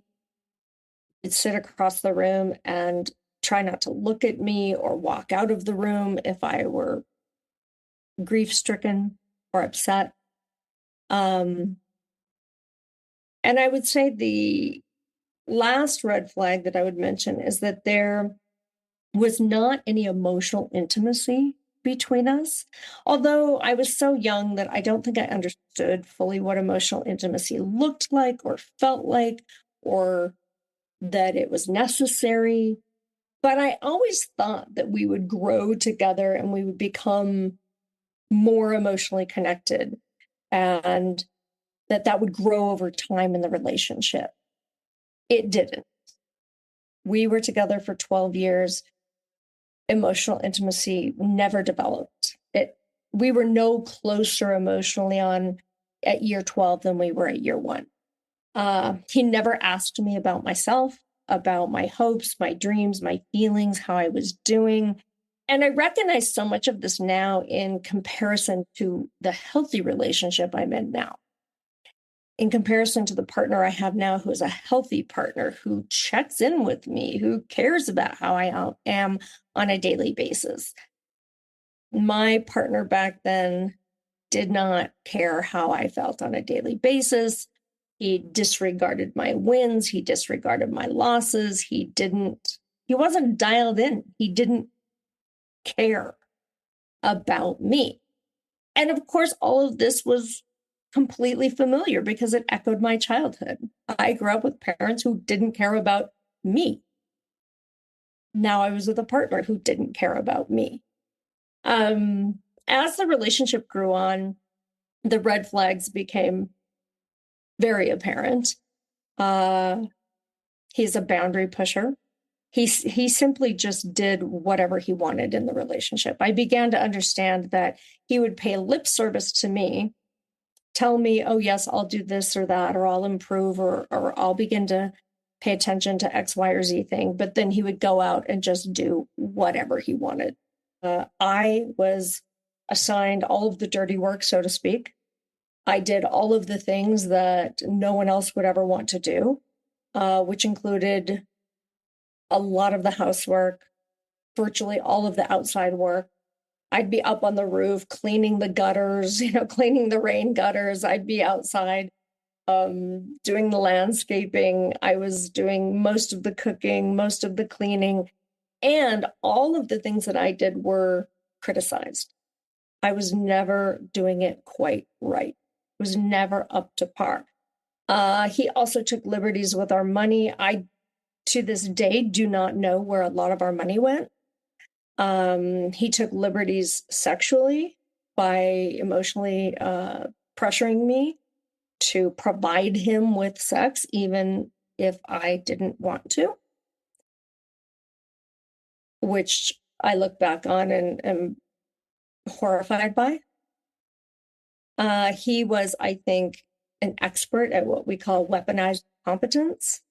He'd sit across the room and try not to look at me or walk out of the room if I were grief-stricken or upset. And I would say the last red flag that I would mention is that there was not any emotional intimacy between us. Although I was so young that I don't think I understood fully what emotional intimacy looked like or felt like, or that it was necessary. But I always thought that we would grow together and we would become more emotionally connected, and that would grow over time in the relationship. It didn't. We were together for 12 years. Emotional intimacy never developed. We were no closer emotionally at year 12 than we were at year 1. He never asked me about myself, about my hopes, my dreams, my feelings, how I was doing. And I recognize so much of this now in comparison to the healthy relationship I'm in now. In comparison to the partner I have now, who is a healthy partner, who checks in with me, who cares about how I am on a daily basis. My partner back then did not care how I felt on a daily basis. He disregarded my wins. He disregarded my losses. He wasn't dialed in. He didn't care about me. And of course, all of this was completely familiar because it echoed my childhood. I grew up with parents who didn't care about me. Now I was with a partner who didn't care about me. As the relationship grew on, the red flags became very apparent. He's a boundary pusher. He simply just did whatever he wanted in the relationship. I began to understand that he would pay lip service to me, tell me, oh, yes, I'll do this or that, or I'll improve, or I'll begin to pay attention to X, Y, or Z thing. But then he would go out and just do whatever he wanted. I was assigned all of the dirty work, so to speak. I did all of the things that no one else would ever want to do, which included a lot of the housework, virtually all of the outside work. I'd be up on the roof cleaning the gutters, cleaning the rain gutters. I'd be outside doing the landscaping. I was doing most of the cooking, most of the cleaning, and all of the things that I did were criticized. I was never doing it quite right. It was never up to par. He also took liberties with our money. I, to this day, do not know where a lot of our money went. He took liberties sexually by emotionally pressuring me to provide him with sex, even if I didn't want to, which I look back on and am horrified by. He was, I think, an expert at what we call weaponized competence.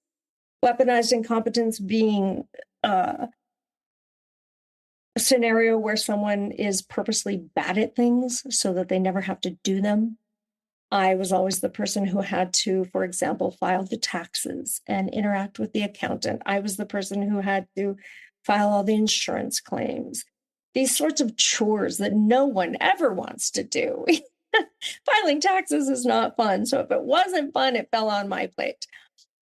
Weaponized incompetence being a scenario where someone is purposely bad at things so that they never have to do them. I was always the person who had to, for example, file the taxes and interact with the accountant. I was the person who had to file all the insurance claims. These sorts of chores that no one ever wants to do. Filing taxes is not fun. So if it wasn't fun, it fell on my plate.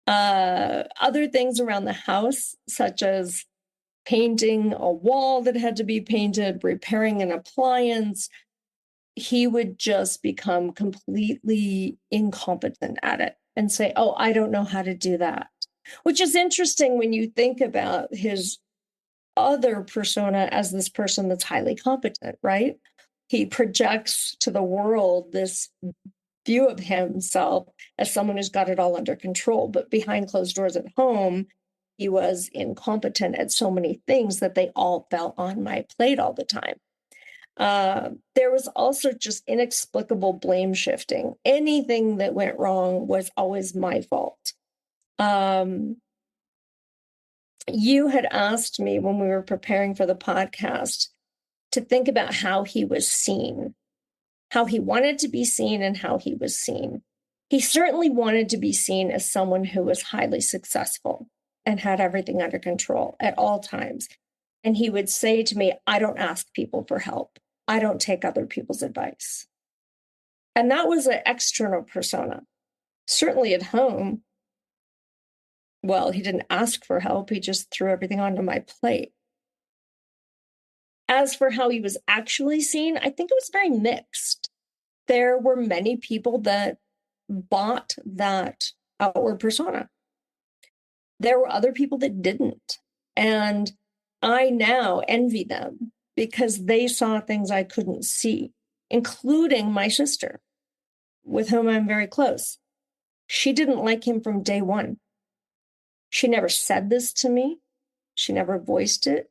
Other things around the house, such as painting a wall that had to be painted, repairing an appliance, he would just become completely incompetent at it and say, oh, I don't know how to do that. Which is interesting when you think about his other persona as this person that's highly competent, right? He projects to the world this view of himself as someone who's got it all under control. But behind closed doors at home, he was incompetent at so many things that they all fell on my plate all the time. There was also just inexplicable blame shifting. Anything that went wrong was always my fault. You had asked me when we were preparing for the podcast to think about how he was seen, how he wanted to be seen and how he was seen. He certainly wanted to be seen as someone who was highly successful and had everything under control at all times. And he would say to me, I don't ask people for help. I don't take other people's advice. And that was an external persona. Certainly at home, well, he didn't ask for help. He just threw everything onto my plate. As for how he was actually seen, I think it was very mixed. There were many people that bought that outward persona. There were other people that didn't. And I now envy them because they saw things I couldn't see, including my sister, with whom I'm very close. She didn't like him from day one. She never said this to me. She never voiced it.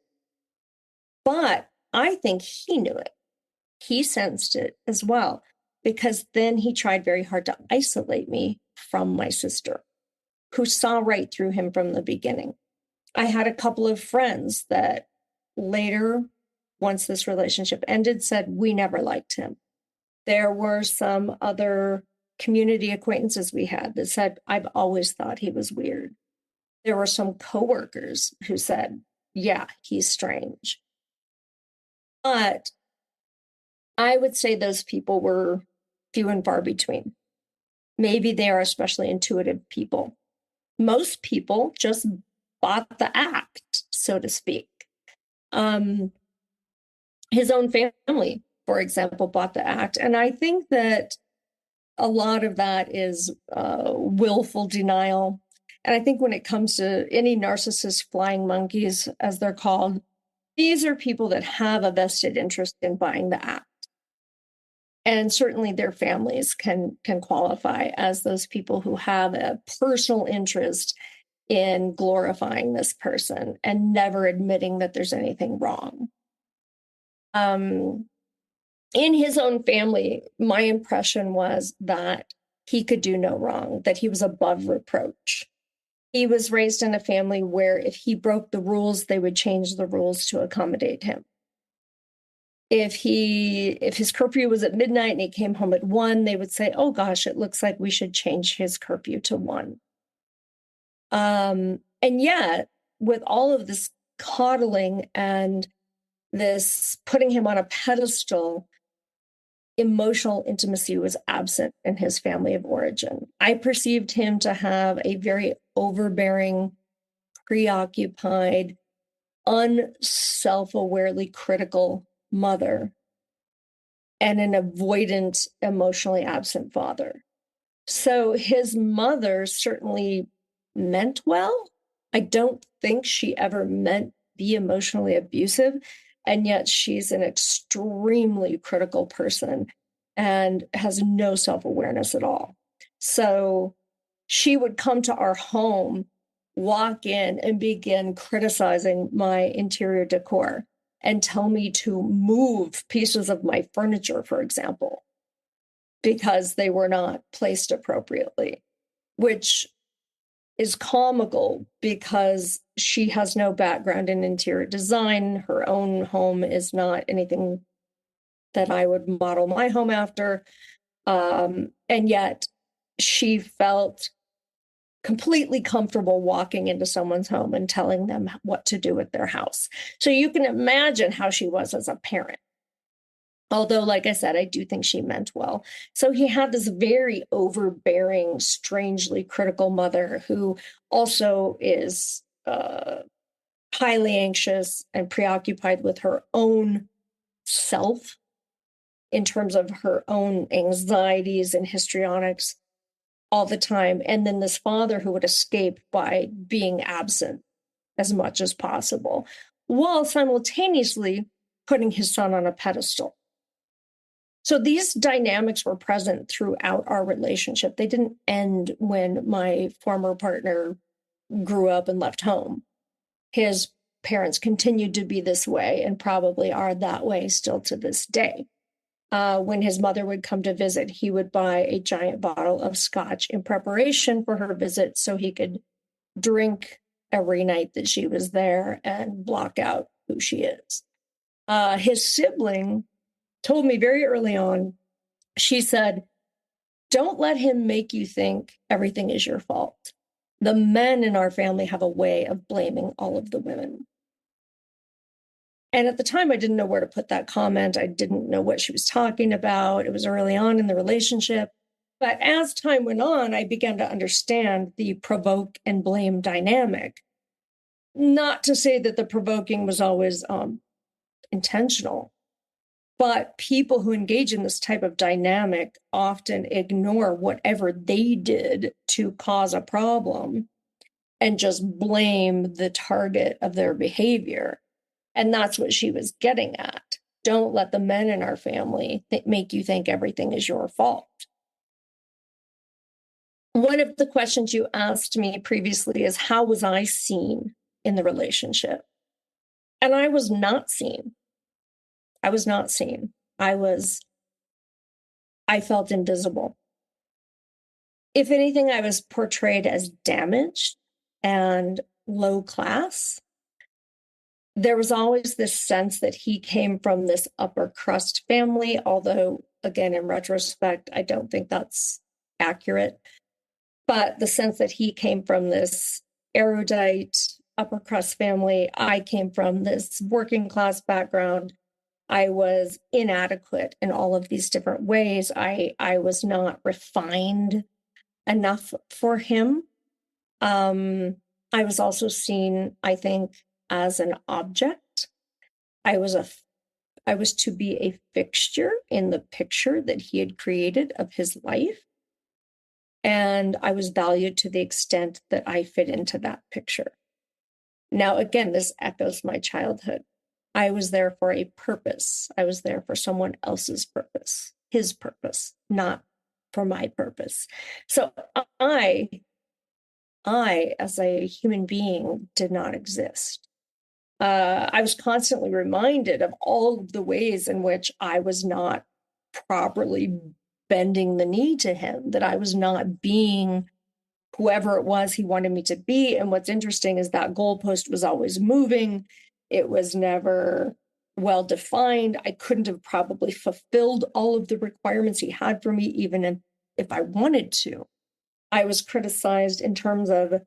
But I think he knew it. He sensed it as well, because then he tried very hard to isolate me from my sister, who saw right through him from the beginning. I had a couple of friends that later, once this relationship ended, said we never liked him. There were some other community acquaintances we had that said, I've always thought he was weird. There were some coworkers who said, yeah, he's strange. But I would say those people were few and far between. Maybe they are especially intuitive people. Most people just bought the act, so to speak. His own family, for example, bought the act. And I think that a lot of that is willful denial. And I think when it comes to any narcissist flying monkeys, as they're called, these are people that have a vested interest in buying the act. And certainly their families can qualify as those people who have a personal interest in glorifying this person and never admitting that there's anything wrong. In his own family, my impression was that he could do no wrong, that he was above reproach. He was raised in a family where if he broke the rules, they would change the rules to accommodate him. If his curfew was at midnight and he came home at 1, they would say, oh gosh, it looks like we should change his curfew to 1. And yet, with all of this coddling and this putting him on a pedestal, emotional intimacy was absent in his family of origin. I perceived him to have a very overbearing, preoccupied, unself-awarely critical mother and an avoidant, emotionally absent father. So his mother certainly meant well. I don't think she ever meant be emotionally abusive. And yet she's an extremely critical person and has no self-awareness at all. So she would come to our home, walk in, and begin criticizing my interior decor and tell me to move pieces of my furniture, for example, because they were not placed appropriately, which is comical because she has no background in interior design. Her own home is not anything that I would model my home after. And yet she felt completely comfortable walking into someone's home and telling them what to do with their house. So you can imagine how she was as a parent. Although, like I said, I do think she meant well. So he had this very overbearing, strangely critical mother who also is highly anxious and preoccupied with her own self in terms of her own anxieties and histrionics all the time. And then this father who would escape by being absent as much as possible, while simultaneously putting his son on a pedestal. So these dynamics were present throughout our relationship. They didn't end when my former partner grew up and left home. His parents continued to be this way and probably are that way still to this day. When his mother would come to visit, he would buy a giant bottle of scotch in preparation for her visit so he could drink every night that she was there and block out who she is. His sibling told me very early on, she said, don't let him make you think everything is your fault. The men in our family have a way of blaming all of the women. And at the time, I didn't know where to put that comment. I didn't know what she was talking about. It was early on in the relationship. But as time went on, I began to understand the provoke and blame dynamic. Not to say that the provoking was always intentional, but people who engage in this type of dynamic often ignore whatever they did to cause a problem and just blame the target of their behavior. And that's what she was getting at. Don't let the men in our family make you think everything is your fault. One of the questions you asked me previously is, how was I seen in the relationship? And I was not seen. I was not seen. I felt invisible. If anything, I was portrayed as damaged and low class. There was always this sense that he came from this upper crust family, although, again, in retrospect, I don't think that's accurate. But the sense that he came from this erudite upper crust family, I came from this working class background. I was inadequate in all of these different ways. I was not refined enough for him. I was also seen, I think, as an object. I was I was to be a fixture in the picture that he had created of his life. And I was valued to the extent that I fit into that picture. Now, again, this echoes my childhood. I was there for a purpose. I was there for someone else's purpose, his purpose, not for my purpose. So I, as a human being, did not exist. I was constantly reminded of all of the ways in which I was not properly bending the knee to him, that I was not being whoever it was he wanted me to be. And what's interesting is that goalpost was always moving. It was never well defined. I couldn't have probably fulfilled all of the requirements he had for me, even if I wanted to. I was criticized in terms of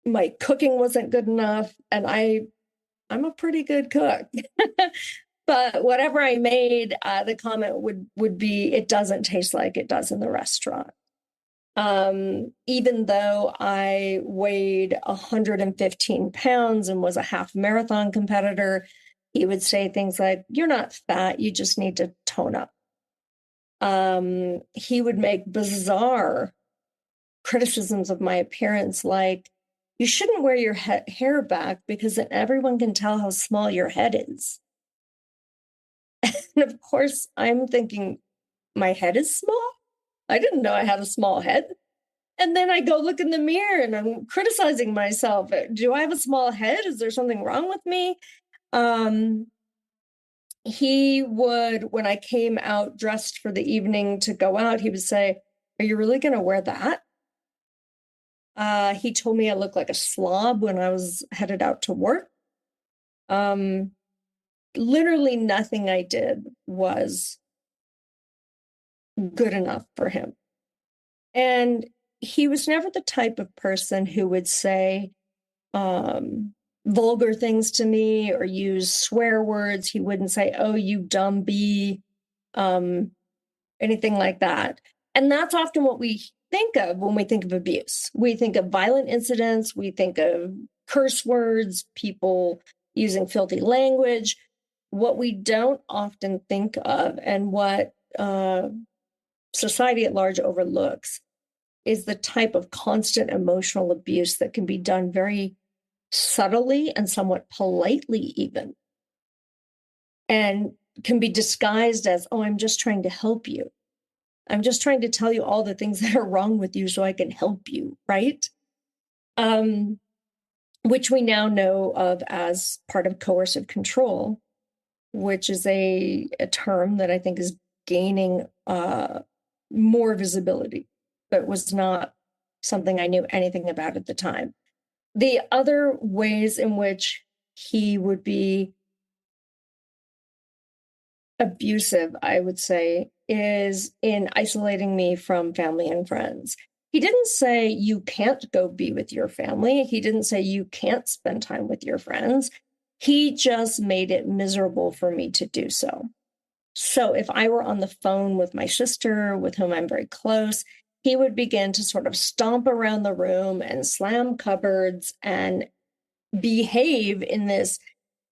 my cooking wasn't good enough, and I'm a pretty good cook. But whatever I made, the comment would be, it doesn't taste like it does in the restaurant. Even though I weighed 115 pounds and was a half marathon competitor, he would say things like, "You're not fat, you just need to tone up." He would make bizarre criticisms of my appearance, like, "You shouldn't wear your hair back because then everyone can tell how small your head is." And of course, I'm thinking, my head is small? I didn't know I had a small head. And then I go look in the mirror and I'm criticizing myself. Do I have a small head? Is there something wrong with me? He would, when I came out dressed for the evening to go out, he would say, "Are you really going to wear that?" He told me I looked like a slob when I was headed out to work. Literally nothing I did was good enough for him. And he was never the type of person who would say vulgar things to me or use swear words. He wouldn't say, "Oh, you dumb bee," anything like that. And that's often what we think of when we think of abuse. We think of violent incidents. We think of curse words, people using filthy language. What we don't often think of, and what society at large overlooks, is the type of constant emotional abuse that can be done very subtly and somewhat politely even, and can be disguised as, "Oh, I'm just trying to help you. I'm just trying to tell you all the things that are wrong with you so I can help you," right? Which we now know of as part of coercive control, which is a term that I think is gaining more visibility, but was not something I knew anything about at the time. The other ways in which he would be abusive, I would say, is in isolating me from family and friends. He didn't say, "You can't go be with your family." He didn't say, "You can't spend time with your friends." He just made it miserable for me to do so. So if I were on the phone with my sister, with whom I'm very close, he would begin to sort of stomp around the room and slam cupboards and behave in this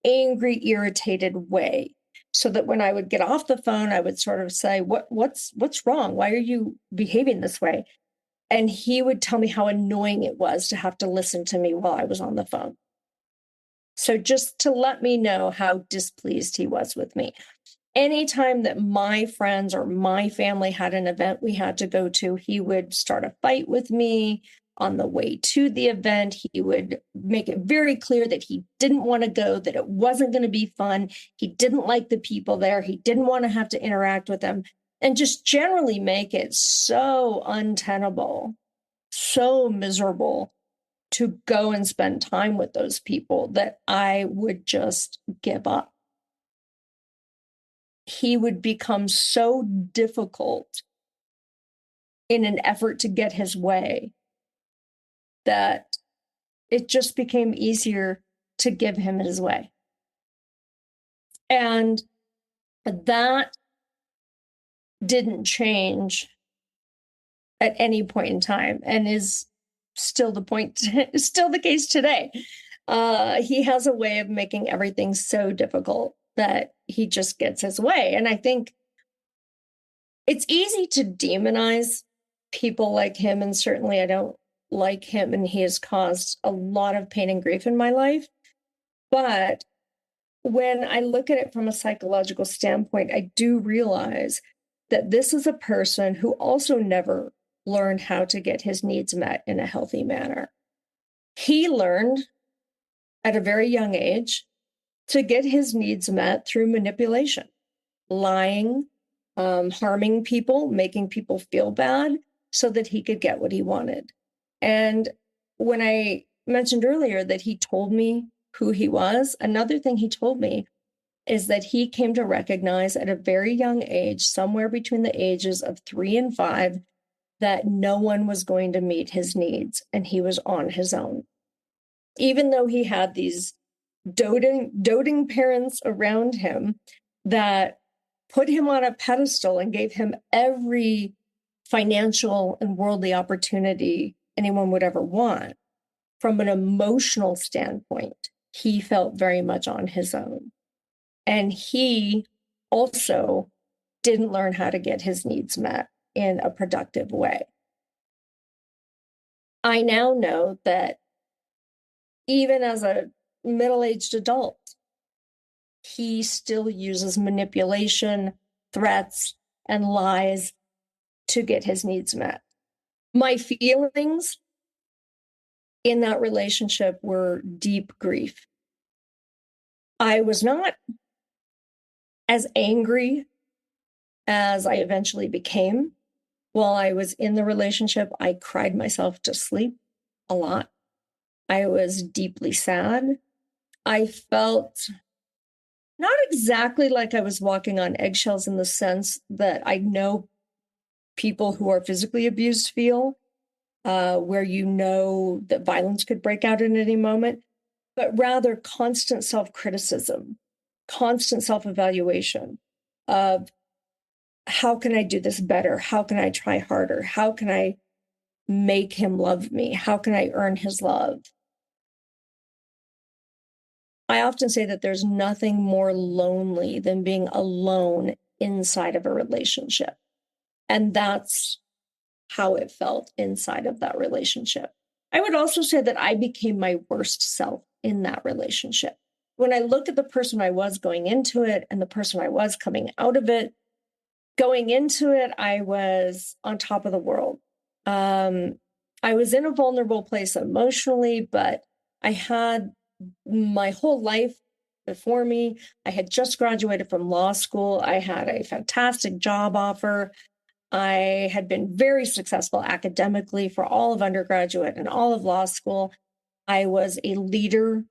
angry, irritated way. So that when I would get off the phone, I would sort of say, what's wrong? Why are you behaving this way? And he would tell me how annoying it was to have to listen to me while I was on the phone. So just to let me know how displeased he was with me. Anytime that my friends or my family had an event we had to go to, he would start a fight with me on the way to the event. He would make it very clear that he didn't want to go, that it wasn't going to be fun. He didn't like the people there. He didn't want to have to interact with them, and just generally make it so untenable, so miserable to go and spend time with those people that I would just give up. He would become so difficult in an effort to get his way that it just became easier to give him his way. And that didn't change at any point in time, and is still the case today. He has a way of making everything so difficult. that he just gets his way. And I think it's easy to demonize people like him. And certainly I don't like him, and he has caused a lot of pain and grief in my life. But when I look at it from a psychological standpoint, I do realize that this is a person who also never learned how to get his needs met in a healthy manner. He learned at a very young age to get his needs met through manipulation, lying, harming people, making people feel bad so that he could get what he wanted. And when I mentioned earlier that he told me who he was, another thing he told me is that he came to recognize at a very young age, somewhere between the ages of 3 and 5, that no one was going to meet his needs, and he was on his own. Even though he had these doting parents around him that put him on a pedestal and gave him every financial and worldly opportunity anyone would ever want, from an emotional standpoint, he felt very much on his own. And he also didn't learn how to get his needs met in a productive way. I now know that even as a middle-aged adult, he still uses manipulation, threats, and lies to get his needs met. My feelings in that relationship were deep grief. I was not as angry as I eventually became. While I was in the relationship, I cried myself to sleep a lot. I was deeply sad. I felt not exactly like I was walking on eggshells in the sense that I know people who are physically abused feel, where you know that violence could break out at any moment, but rather constant self-criticism, constant self-evaluation of how can I do this better? How can I try harder? How can I make him love me? How can I earn his love? I often say that there's nothing more lonely than being alone inside of a relationship. And that's how it felt inside of that relationship. I would also say that I became my worst self in that relationship. When I look at the person I was going into it and the person I was coming out of it, going into it, I was on top of the world. I was in a vulnerable place emotionally, but I had my whole life before me. I had just graduated from law school. I had a fantastic job offer. I had been very successful academically for all of undergraduate and all of law school. I was a leader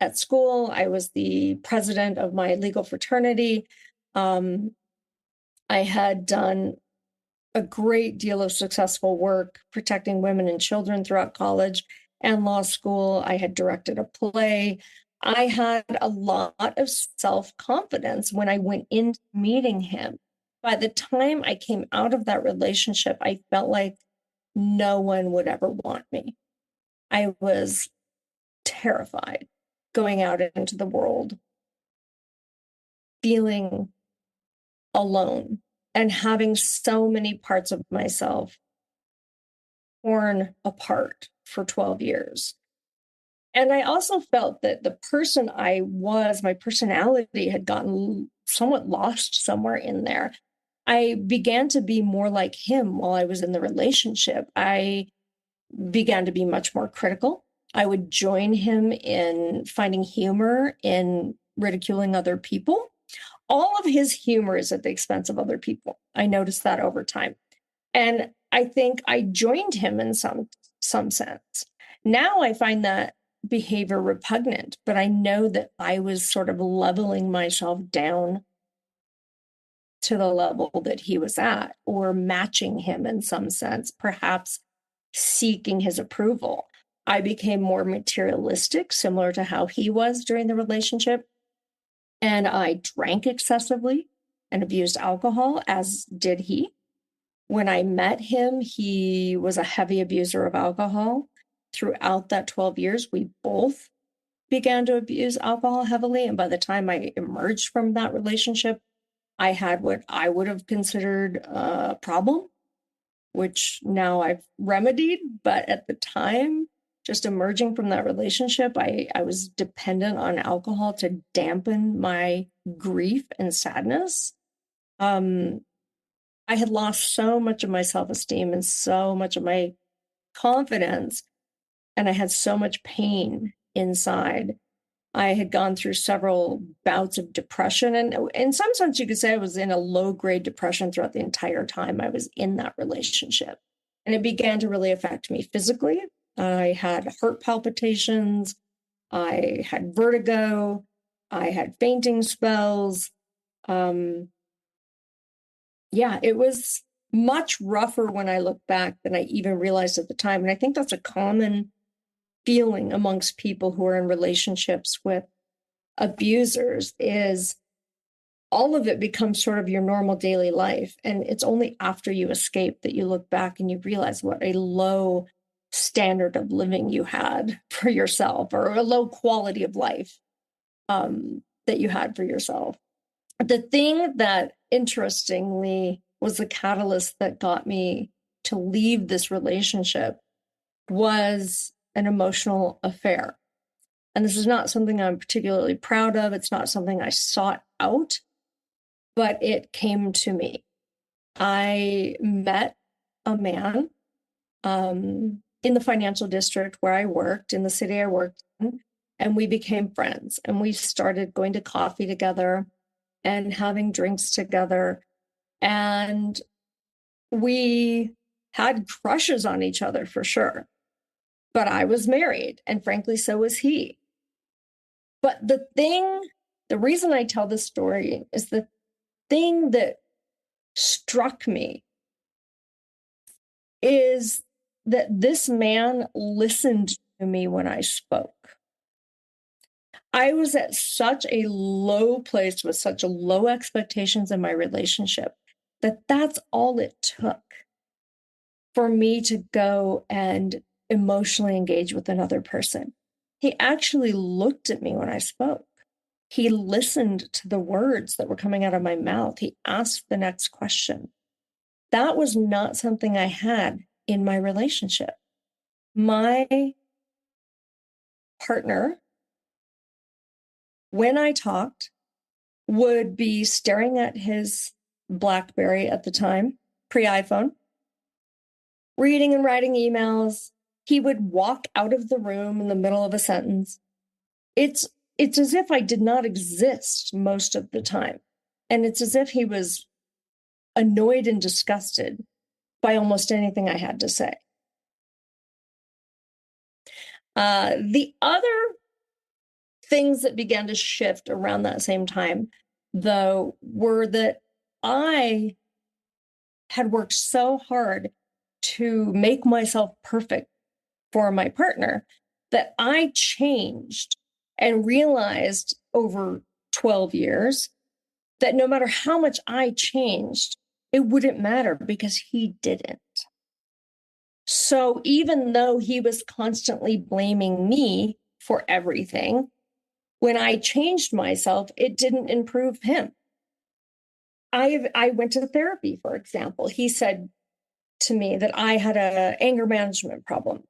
at school. I was the president of my legal fraternity. I had done a great deal of successful work protecting women and children throughout college and law school. I had directed a play. I had a lot of self-confidence when I went into meeting him. By the time I came out of that relationship, I felt like no one would ever want me. I was terrified going out into the world, feeling alone and having so many parts of myself torn apart for 12 years. And I also felt that the person I was, my personality had gotten somewhat lost somewhere in there. I began to be more like him while I was in the relationship. I began to be much more critical. I would join him in finding humor in ridiculing other people. All of his humor is at the expense of other people. I noticed that over time. And I think I joined him in some sense. Now I find that behavior repugnant, but I know that I was sort of leveling myself down to the level that he was at, or matching him in some sense, perhaps seeking his approval. I became more materialistic, similar to how he was during the relationship. And I drank excessively and abused alcohol, as did he. When I met him, he was a heavy abuser of alcohol. Throughout that 12 years, we both began to abuse alcohol heavily. And by the time I emerged from that relationship, I had what I would have considered a problem, which now I've remedied. But at the time, just emerging from that relationship, I was dependent on alcohol to dampen my grief and sadness. I had lost so much of my self-esteem and so much of my confidence, and I had so much pain inside. I had gone through several bouts of depression, and in some sense, you could say I was in a low-grade depression throughout the entire time I was in that relationship. And it began to really affect me physically. I had heart palpitations, I had vertigo, I had fainting spells. It was much rougher when I look back than I even realized at the time. And I think that's a common feeling amongst people who are in relationships with abusers, is all of it becomes sort of your normal daily life. And it's only after you escape that you look back and you realize what a low standard of living you had for yourself, or a low quality of life that you had for yourself. The thing that interestingly was the catalyst that got me to leave this relationship was an emotional affair. And this is not something I'm particularly proud of. It's not something I sought out, but it came to me. I met a man in the financial district where I worked, in the city I worked in, and we became friends. And we started going to coffee together and having drinks together. And we had crushes on each other for sure. But I was married, and frankly, so was he. But the reason I tell this story is the thing that struck me is that this man listened to me when I spoke. I was at such a low place with such low expectations in my relationship that that's all it took for me to go and emotionally engage with another person. He actually looked at me when I spoke. He listened to the words that were coming out of my mouth. He asked the next question. That was not something I had in my relationship. My partner, when I talked, would be staring at his BlackBerry at the time, pre-iPhone, reading and writing emails. He would walk out of the room in the middle of a sentence. It's as if I did not exist most of the time. And it's as if he was annoyed and disgusted by almost anything I had to say. The other things that began to shift around that same time, though, were that I had worked so hard to make myself perfect for my partner that I changed and realized over 12 years that no matter how much I changed, it wouldn't matter because he didn't. So even though he was constantly blaming me for everything, when I changed myself, it didn't improve him. I went to therapy, for example. He said to me that I had an anger management problem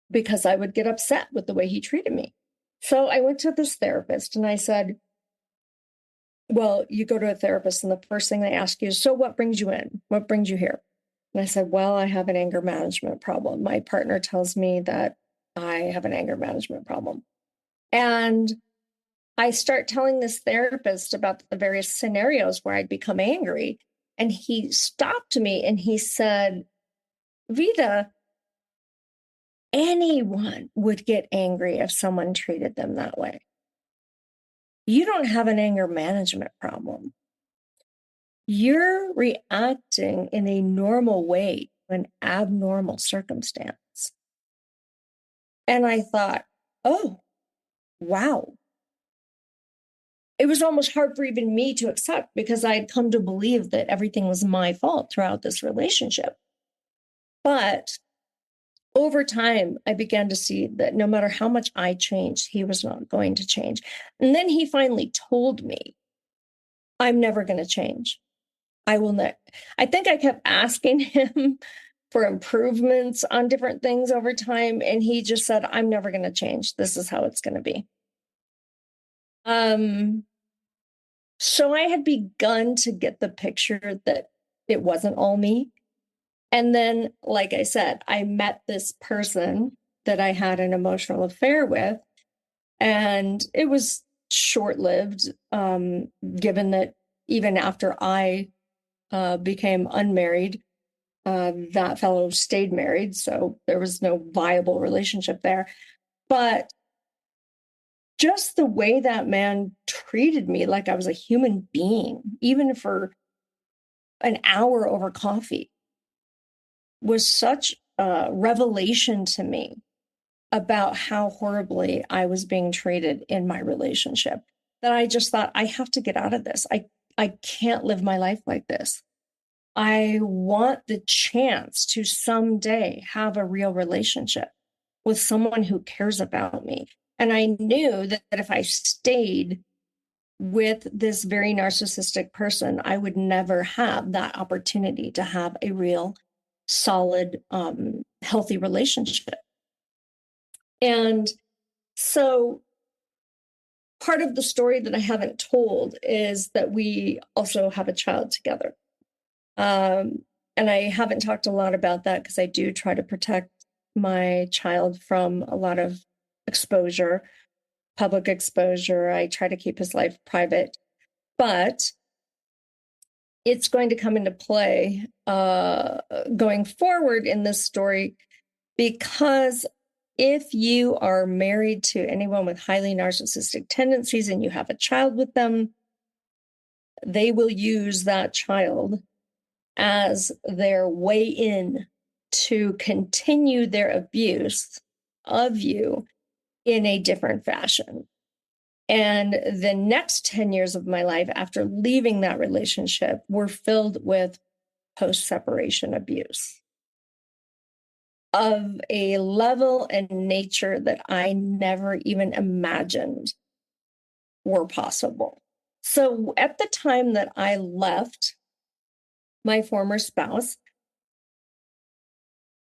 because I would get upset with the way he treated me. So I went to this therapist and I said, well, you go to a therapist and the first thing they ask you is, so what brings you in? What brings you here? And I said, well, I have an anger management problem. My partner tells me that I have an anger management problem. And I start telling this therapist about the various scenarios where I'd become angry. And he stopped me and he said, Vida, anyone would get angry if someone treated them that way. You don't have an anger management problem. You're reacting in a normal way to an abnormal circumstance. And I thought, oh, wow. It was almost hard for even me to accept because I had come to believe that everything was my fault throughout this relationship. But over time, I began to see that no matter how much I changed, he was not going to change. And then he finally told me, I'm never going to change. I will not. I think I kept asking him for improvements on different things over time. And he just said, I'm never going to change. This is how it's going to be. So I had begun to get the picture that it wasn't all me. And then, like I said, I met this person that I had an emotional affair with, and it was short-lived, given that even after I became unmarried, that fellow stayed married, so there was no viable relationship there. But just the way that man treated me like I was a human being, even for an hour over coffee, was such a revelation to me about how horribly I was being treated in my relationship, that I just thought, I have to get out of this. I can't live my life like this. I want the chance to someday have a real relationship with someone who cares about me. And I knew that if I stayed with this very narcissistic person, I would never have that opportunity to have a real, solid, healthy relationship. And so part of the story that I haven't told is that we also have a child together. And I haven't talked a lot about that because I do try to protect my child from a lot of exposure, public exposure. I try to keep his life private, but it's going to come into play going forward in this story, because if you are married to anyone with highly narcissistic tendencies and you have a child with them, they will use that child as their way in to continue their abuse of you in a different fashion. And the next 10 years of my life after leaving that relationship were filled with post-separation abuse of a level and nature that I never even imagined were possible. So at the time that I left my former spouse,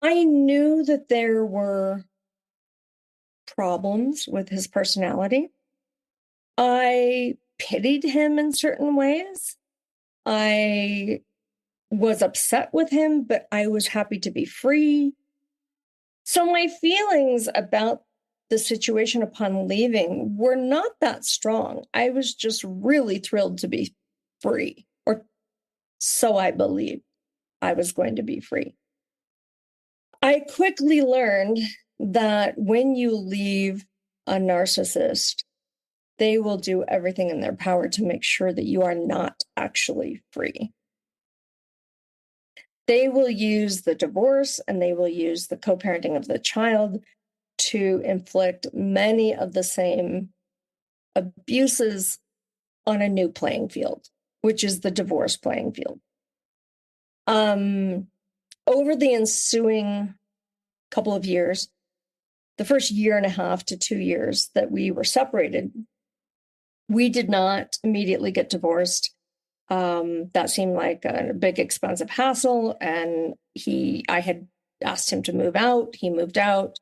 I knew that there were problems with his personality. I pitied him in certain ways. I was upset with him, but I was happy to be free. So my feelings about the situation upon leaving were not that strong. I was just really thrilled to be free, or so I believed I was going to be free. I quickly learned that when you leave a narcissist, they will do everything in their power to make sure that you are not actually free. They will use the divorce and they will use the co-parenting of the child to inflict many of the same abuses on a new playing field, which is the divorce playing field. Over the ensuing couple of years, the first year and a half to 2 years that we were separated, we did not immediately get divorced. That seemed like a big, expensive hassle. And I had asked him to move out. He moved out.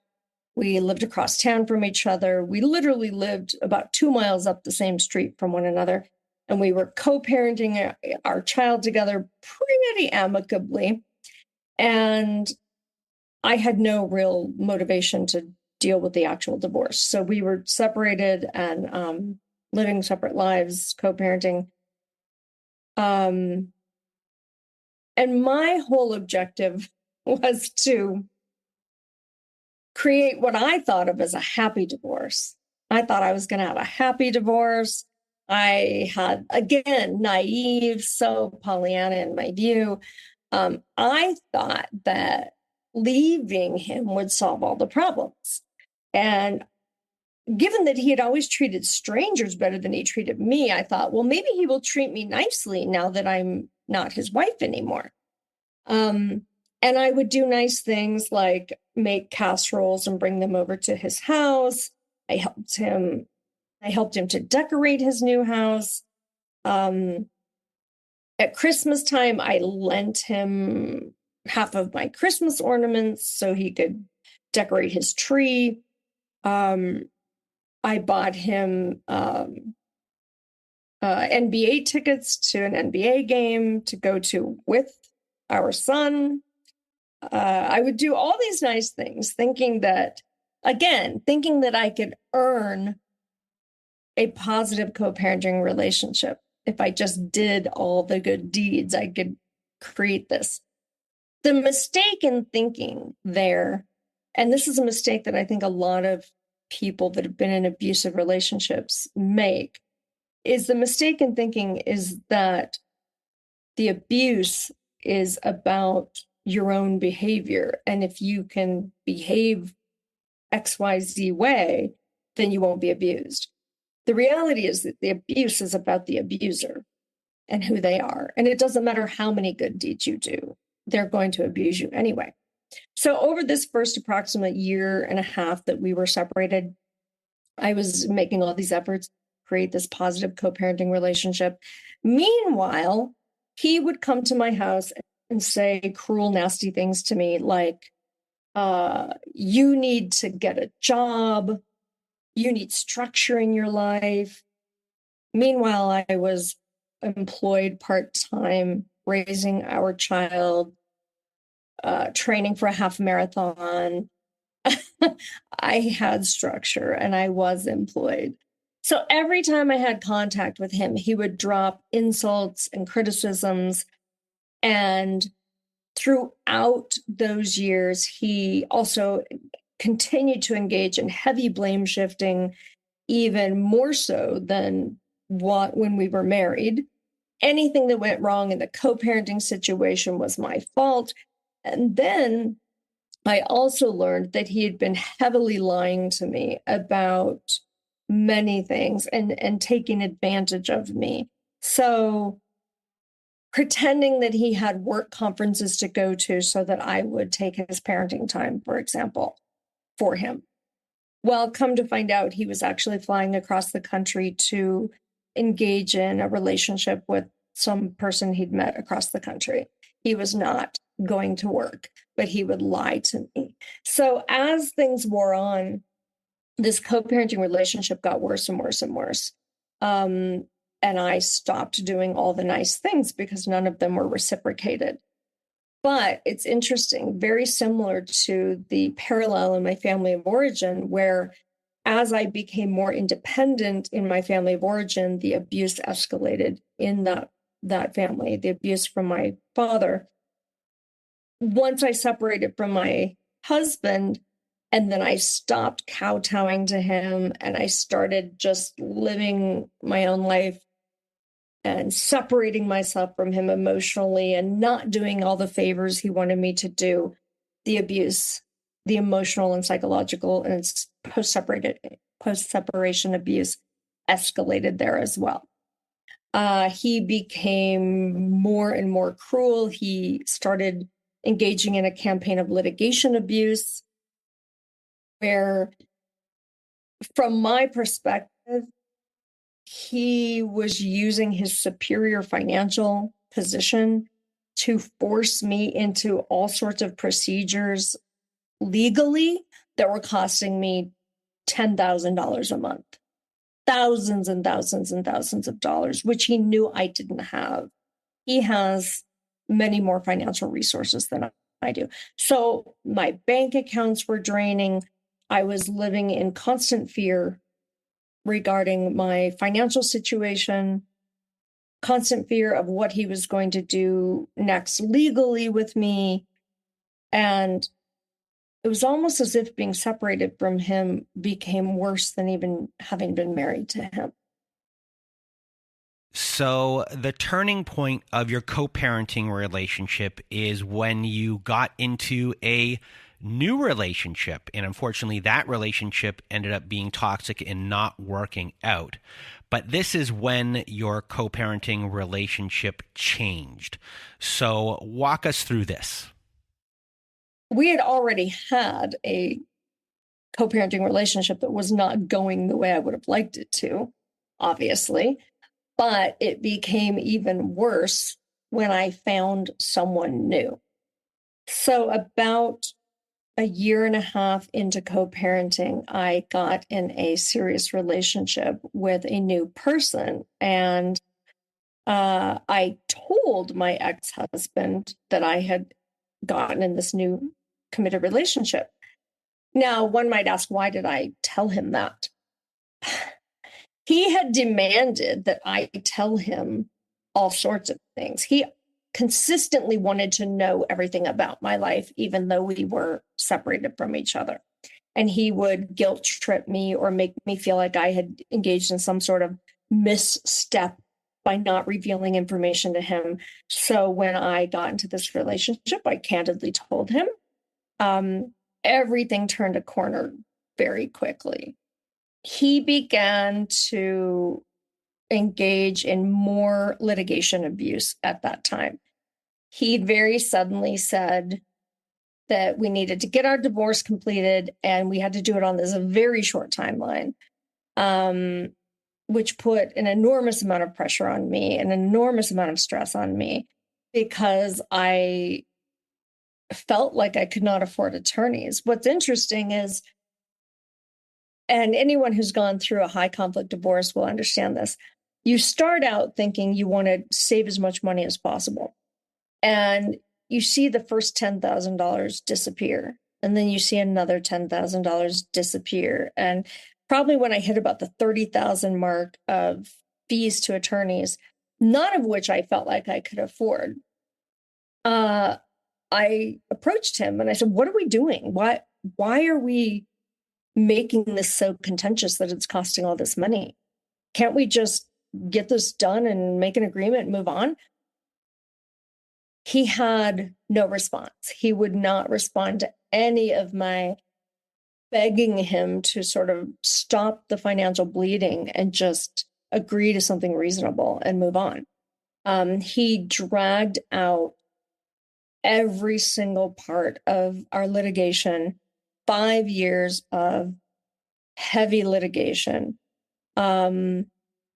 We lived across town from each other. We literally lived about 2 miles up the same street from one another. And we were co-parenting our child together pretty amicably. And I had no real motivation to deal with the actual divorce. So we were separated and living separate lives, co-parenting. And my whole objective was to create what I thought of as a happy divorce. I thought I was going to have a happy divorce. I had, again, naive, so Pollyanna in my view. I thought that leaving him would solve all the problems. And given that he had always treated strangers better than he treated me, I thought, well, maybe he will treat me nicely now that I'm not his wife anymore. And I would do nice things like make casseroles and bring them over to his house. I helped him to decorate his new house. At Christmas time, I lent him half of my Christmas ornaments so he could decorate his tree. I bought him NBA tickets to an NBA game to go to with our son. I would do all these nice things, thinking that I could earn a positive co-parenting relationship. If I just did all the good deeds, I could create this. The mistake in thinking there, and this is a mistake that I think a lot of people that have been in abusive relationships make, is the mistake in thinking is that the abuse is about your own behavior. And if you can behave XYZ way, then you won't be abused. The reality is that the abuse is about the abuser and who they are. And it doesn't matter how many good deeds you do, they're going to abuse you anyway. So over this first approximate year and a half that we were separated, I was making all these efforts to create this positive co-parenting relationship. Meanwhile, he would come to my house and say cruel, nasty things to me like, you need to get a job. You need structure in your life. Meanwhile, I was employed part-time, raising our child, training for a half marathon. I had structure and I was employed. So every time I had contact with him, he would drop insults and criticisms. And throughout those years, he also continued to engage in heavy blame shifting, even more so than when we were married. Anything that went wrong in the co-parenting situation was my fault. And then I also learned that he had been heavily lying to me about many things and taking advantage of me. So pretending that he had work conferences to go to so that I would take his parenting time, for example, for him. Well, come to find out, he was actually flying across the country to engage in a relationship with some person he'd met across the country. He was not going to work, but he would lie to me. So as things wore on, this co-parenting relationship got worse and worse and worse. And I stopped doing all the nice things because none of them were reciprocated. But it's interesting, very similar to the parallel in my family of origin, where as I became more independent in my family of origin, the abuse escalated in that family, the abuse from my father. Once I separated from my husband, and then I stopped kowtowing to him, and I started just living my own life and separating myself from him emotionally and not doing all the favors he wanted me to do, the abuse, the emotional and psychological and post-separation abuse escalated there as well. He became more and more cruel. He started engaging in a campaign of litigation abuse, where, from my perspective, he was using his superior financial position to force me into all sorts of procedures legally that were costing me $10,000 a month, thousands and thousands and thousands of dollars, which he knew I didn't have. He has many more financial resources than I do. So my bank accounts were draining. I was living in constant fear regarding my financial situation, constant fear of what he was going to do next legally with me. And it was almost as if being separated from him became worse than even having been married to him. So the turning point of your co-parenting relationship is when you got into a new relationship. And unfortunately, that relationship ended up being toxic and not working out. But this is when your co-parenting relationship changed. So walk us through this. we had already had a co-parenting relationship that was not going the way I would have liked it to, obviously, but it became even worse when I found someone new. So about a year and a half into co-parenting, I got in a serious relationship with a new person. And I told my ex-husband that I had gotten in this new committed relationship. Now, one might ask, why did I tell him that? He had demanded that I tell him all sorts of things. He consistently wanted to know everything about my life, even though we were separated from each other. And he would guilt trip me or make me feel like I had engaged in some sort of misstep by not revealing information to him. So when I got into this relationship, I candidly told him. Everything turned a corner very quickly. He began to engage in more litigation abuse at that time. He very suddenly said that we needed to get our divorce completed, and we had to do it on this very short timeline, which put an enormous amount of pressure on me, an enormous amount of stress on me, because I felt like I could not afford attorneys. What's interesting is, and anyone who's gone through a high conflict divorce will understand this, you start out thinking you want to save as much money as possible. And you see the first $10,000 disappear. And then you see another $10,000 disappear. And probably when I hit about the $30,000 mark of fees to attorneys, none of which I felt like I could afford, I approached him and I said, what are we doing? Why are we making this so contentious that it's costing all this money? Can't we just get this done and make an agreement and move on? He had no response. He would not respond to any of my begging him to sort of stop the financial bleeding and just agree to something reasonable and move on. He dragged out every single part of our litigation, 5 years of heavy litigation.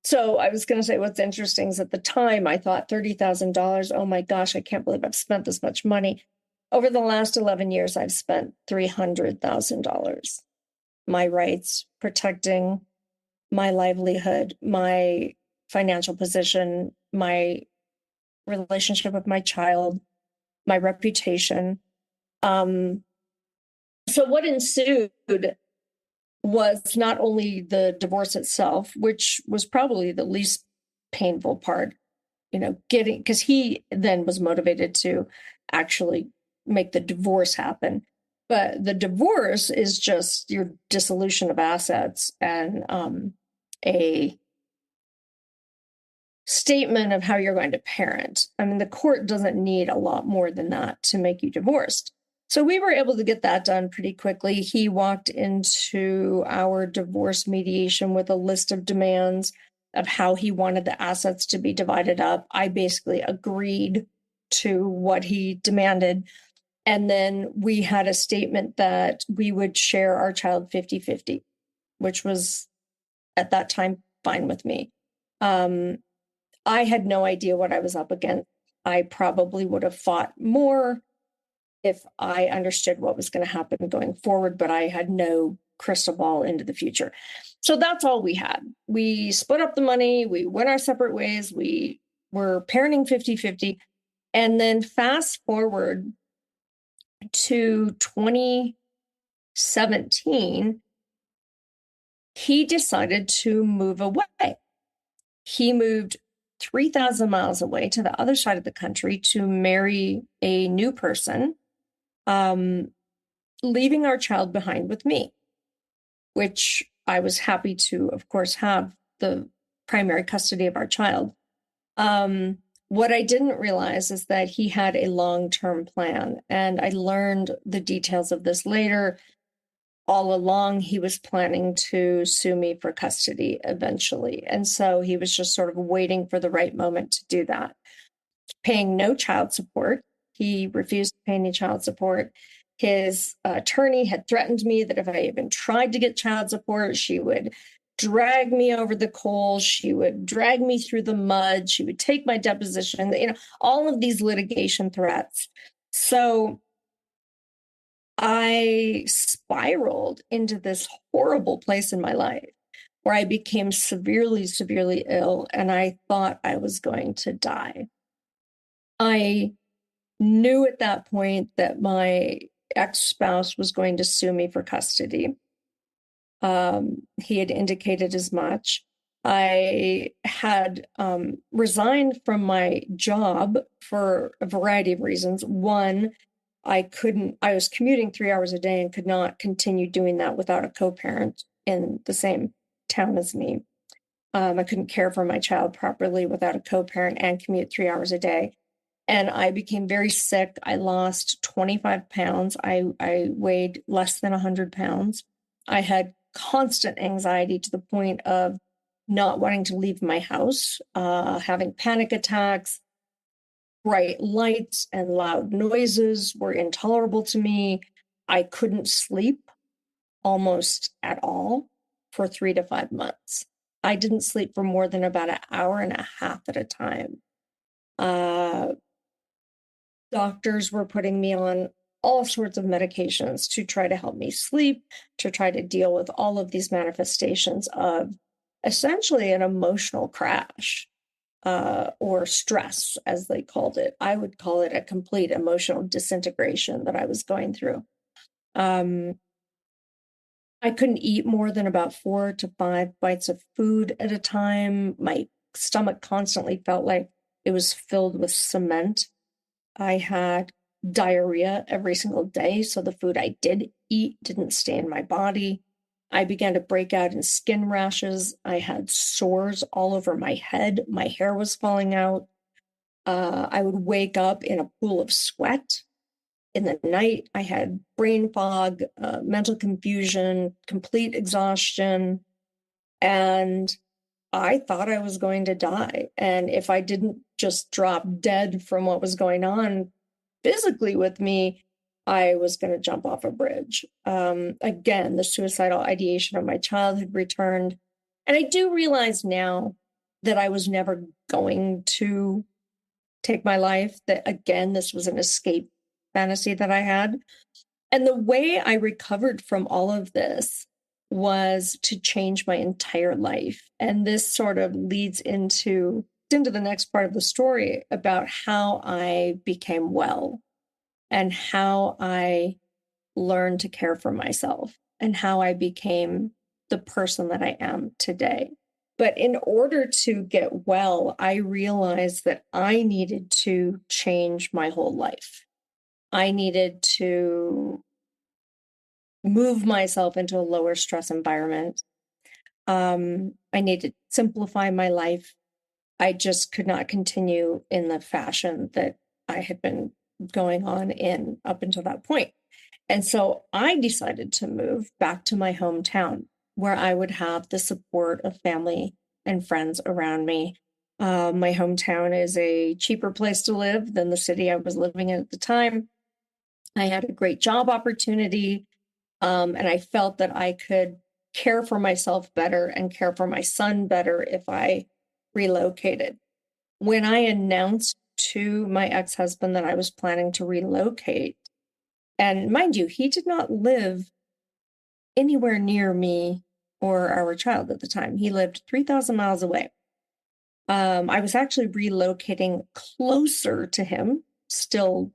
So I was going to say, what's interesting is at the time I thought $30,000, oh my gosh, I can't believe I've spent this much money. Over the last 11 years, I've spent $300,000. My rights, protecting my livelihood, my financial position, my relationship with my child, my reputation. So what ensued was not only the divorce itself, which was probably the least painful part, because he then was motivated to actually make the divorce happen. But the divorce is just your dissolution of assets and a statement of how you're going to parent. I mean, the court doesn't need a lot more than that to make you divorced. So we were able to get that done pretty quickly. He walked into our divorce mediation with a list of demands of how he wanted the assets to be divided up. I basically agreed to what he demanded. And then we had a statement that we would share our child 50-50, which was at that time fine with me. I had no idea what I was up against. I probably would have fought more if I understood what was going to happen going forward, but I had no crystal ball into the future. So that's all we had. We split up the money. We went our separate ways. We were parenting 50-50. And then fast forward to 2017, he decided to move away. He moved 3,000 miles away to the other side of the country to marry a new person, leaving our child behind with me, which I was happy to, of course, have the primary custody of our child. What I didn't realize is that he had a long-term plan, and I learned the details of this later. All along, he was planning to sue me for custody eventually. And so he was just sort of waiting for the right moment to do that. Paying no child support. He refused to pay any child support. His attorney had threatened me that if I even tried to get child support, she would drag me over the coals. She would drag me through the mud. She would take my deposition, all of these litigation threats. So I spiraled into this horrible place in my life where I became severely, severely ill, and I thought I was going to die. I knew at that point that my ex-spouse was going to sue me for custody. He had indicated as much. I had resigned from my job for a variety of reasons. One, I was commuting 3 hours a day and could not continue doing that without a co-parent in the same town as me. I couldn't care for my child properly without a co-parent and commute 3 hours a day. And I became very sick. I lost 25 pounds. I weighed less than 100 pounds. I had constant anxiety to the point of not wanting to leave my house, having panic attacks. Bright lights and loud noises were intolerable to me. I couldn't sleep almost at all for 3 to 5 months. I didn't sleep for more than about an hour and a half at a time. Doctors were putting me on all sorts of medications to try to help me sleep, to try to deal with all of these manifestations of essentially an emotional crash, or stress, as they called it. I would call it a complete emotional disintegration that I was going through. I couldn't eat more than about 4 to 5 bites of food at a time. My stomach constantly felt like it was filled with cement. I had diarrhea every single day, so the food I did eat didn't stay in my body. I began to break out in skin rashes. I had sores all over my head. My hair was falling out. I would wake up in a pool of sweat in the night. I had brain fog, mental confusion, complete exhaustion, and I thought I was going to die. And if I didn't just drop dead from what was going on physically with me, I was going to jump off a bridge. Again, the suicidal ideation of my childhood returned. And I do realize now that I was never going to take my life, that again, this was an escape fantasy that I had. And the way I recovered from all of this was to change my entire life. And this sort of leads into the next part of the story about how I became well and how I learned to care for myself and how I became the person that I am today. But in order to get well, I realized that I needed to change my whole life. I needed to move myself into a lower stress environment. I needed to simplify my life. I just could not continue in the fashion that I had been going on in up until that point. And so I decided to move back to my hometown where I would have the support of family and friends around me. My hometown is a cheaper place to live than the city I was living in at the time. I had a great job opportunity, and I felt that I could care for myself better and care for my son better if I relocated. When I announced to my ex-husband that I was planning to relocate, and mind you, he did not live anywhere near me or our child at the time. He lived 3,000 miles away. I was actually relocating closer to him, still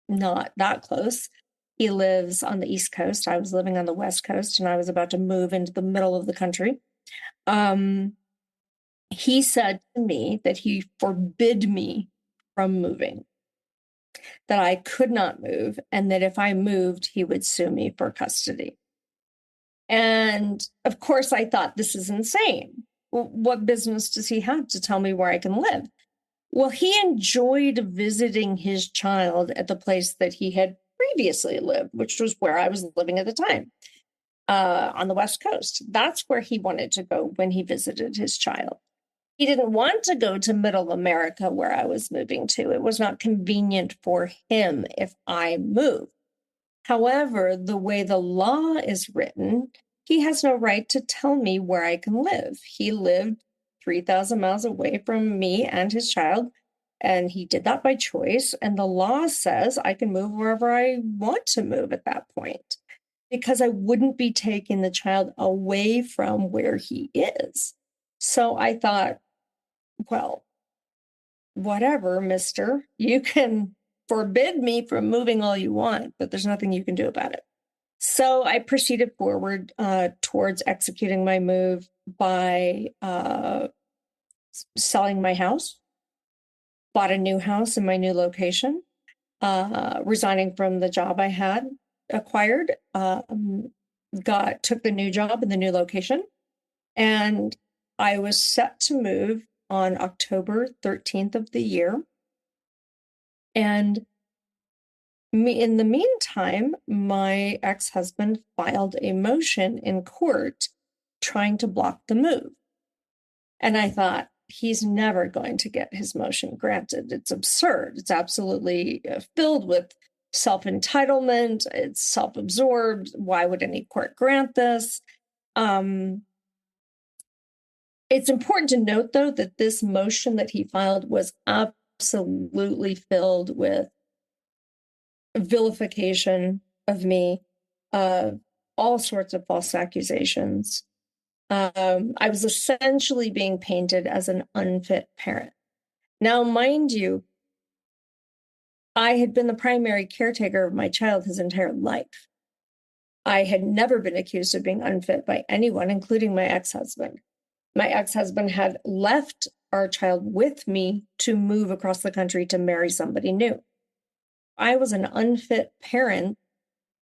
not that close. He lives on the East Coast. I was living on the West Coast, and I was about to move into the middle of the country. He said to me that he forbid me from moving, that I could not move, and that if I moved, he would sue me for custody. And of course, I thought, this is insane. Well, what business does he have to tell me where I can live? Well, he enjoyed visiting his child at the place that he had previously lived, which was where I was living at the time, on the West Coast. That's where he wanted to go when he visited his child. He didn't want to go to Middle America where I was moving to. It was not convenient for him if I moved. However, the way the law is written, he has no right to tell me where I can live. He lived 3,000 miles away from me and his child, and he did that by choice. And the law says I can move wherever I want to move at that point, because I wouldn't be taking the child away from where he is. So I thought, well, whatever, mister, you can forbid me from moving all you want, but there's nothing you can do about it. So I proceeded forward towards executing my move by selling my house, bought a new house in my new location, resigning from the job I had acquired, took the new job in the new location, and I was set to move on October 13th of the year. And in the meantime, my ex-husband filed a motion in court trying to block the move. And I thought, he's never going to get his motion granted. It's absurd. It's absolutely filled with self-entitlement. It's self-absorbed. Why would any court grant this? It's important to note, though, that this motion that he filed was absolutely filled with vilification of me, all sorts of false accusations. I was essentially being painted as an unfit parent. Now, mind you, I had been the primary caretaker of my child his entire life. I had never been accused of being unfit by anyone, including my ex-husband. My ex-husband had left our child with me to move across the country to marry somebody new. I was an unfit parent.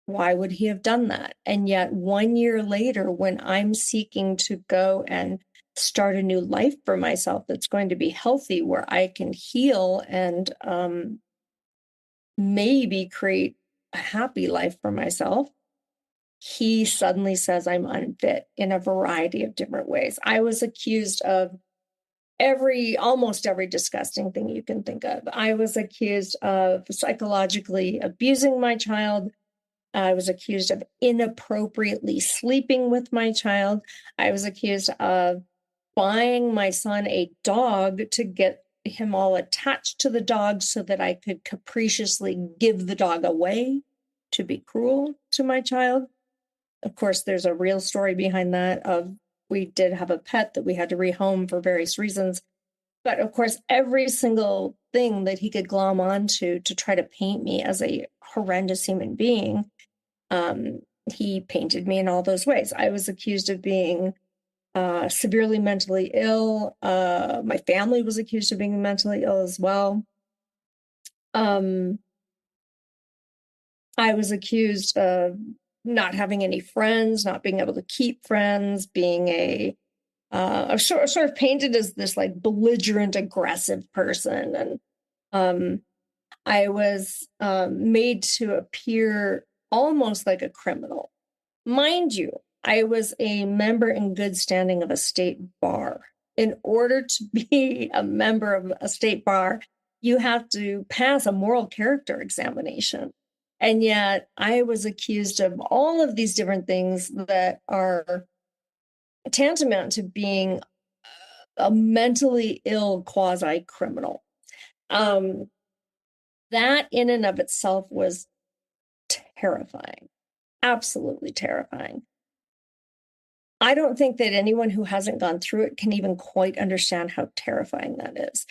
Why would he have done that? And yet 1 year later, when I'm seeking to go and start a new life for myself that's going to be healthy, where I can heal and maybe create a happy life for myself, he suddenly says I'm unfit in a variety of different ways. I was accused of almost every disgusting thing you can think of. I was accused of psychologically abusing my child. I was accused of inappropriately sleeping with my child. I was accused of buying my son a dog to get him all attached to the dog so that I could capriciously give the dog away to be cruel to my child. Of course, there's a real story behind that we did have a pet that we had to rehome for various reasons. But of course, every single thing that he could glom onto to try to paint me as a horrendous human being, he painted me in all those ways. I was accused of being severely mentally ill. My family was accused of being mentally ill as well. I was accused of not having any friends, not being able to keep friends, being sort of painted as this like belligerent, aggressive person. And I was made to appear almost like a criminal. Mind you, I was a member in good standing of a state bar. In order to be a member of a state bar, you have to pass a moral character examination. And yet I was accused of all of these different things that are tantamount to being a mentally ill quasi-criminal. That in and of itself was terrifying, absolutely terrifying. I don't think that anyone who hasn't gone through it can even quite understand how terrifying that is.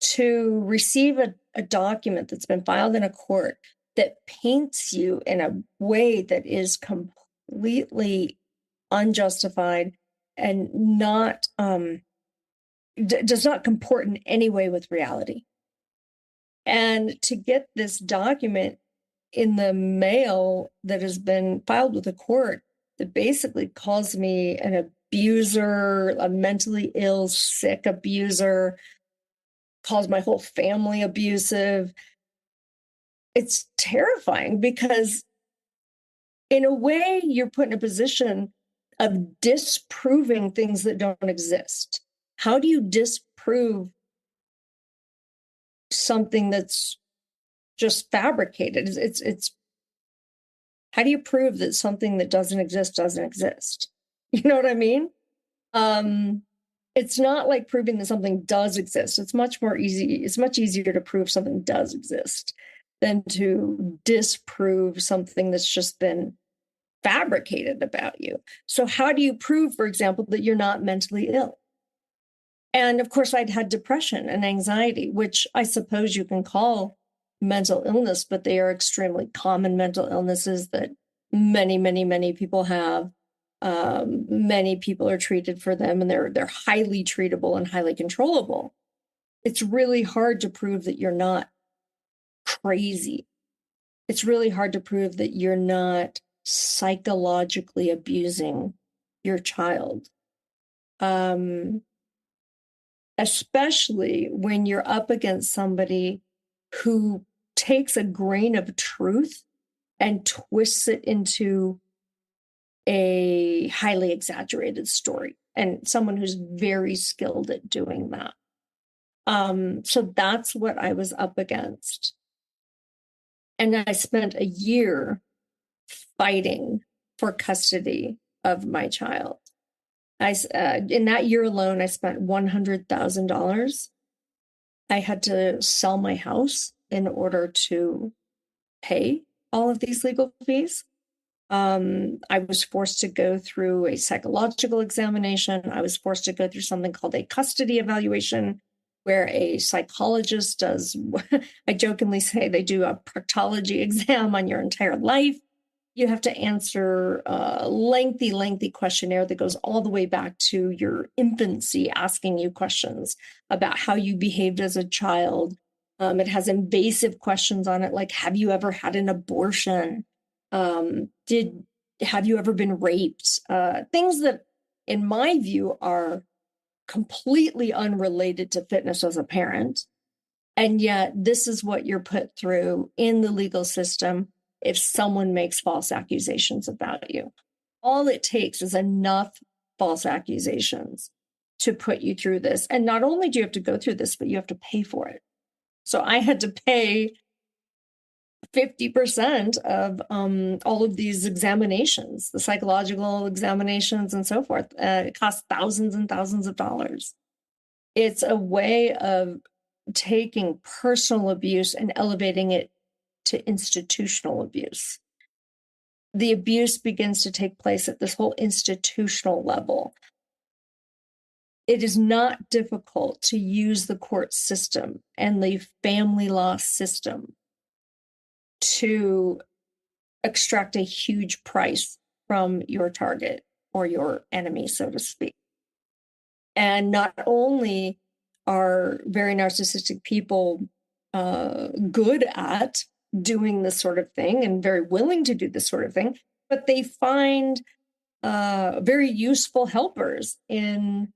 To receive a document that's been filed in a court that paints you in a way that is completely unjustified and not does not comport in any way with reality. And to get this document in the mail that has been filed with the court that basically calls me an abuser, a mentally ill, sick abuser, calls my whole family abusive. It's terrifying because in a way you're put in a position of disproving things that don't exist. How do you disprove something that's just fabricated? It's How do you prove that something that doesn't exist doesn't exist? You know what I mean? It's not like proving that something does exist. It's much easier to prove something does exist than to disprove something that's just been fabricated about you. So how do you prove, for example, that you're not mentally ill? And of course, I'd had depression and anxiety, which I suppose you can call mental illness, but they are extremely common mental illnesses that many, many, many people have. Many people are treated for them, and they're highly treatable and highly controllable. It's really hard to prove that you're not crazy. It's really hard to prove that you're not psychologically abusing your child. Especially when you're up against somebody who takes a grain of truth and twists it into a highly exaggerated story, and someone who's very skilled at doing that. So that's what I was up against. And I spent a year fighting for custody of my child. In that year alone, I spent $100,000. I had to sell my house in order to pay all of these legal fees. I was forced to go through a psychological examination. I was forced to go through something called a custody evaluation, where a psychologist does, I jokingly say they do a proctology exam on your entire life. You have to answer a lengthy questionnaire that goes all the way back to your infancy, asking you questions about how you behaved as a child. It has invasive questions on it, like, have you ever had an abortion? Have you ever been raped? Things that, in my view, are completely unrelated to fitness as a parent. And yet this is what you're put through in the legal system if someone makes false accusations about you. All it takes is enough false accusations to put you through this. And not only do you have to go through this, but you have to pay for it. So I had to pay 50% of all of these examinations, the psychological examinations and so forth. It costs thousands and thousands of dollars. It's a way of taking personal abuse and elevating it to institutional abuse. The abuse begins to take place at this whole institutional level. It is not difficult to use the court system and the family law system to extract a huge price from your target or your enemy, so to speak. And not only are very narcissistic people good at doing this sort of thing and very willing to do this sort of thing, but they find very useful helpers in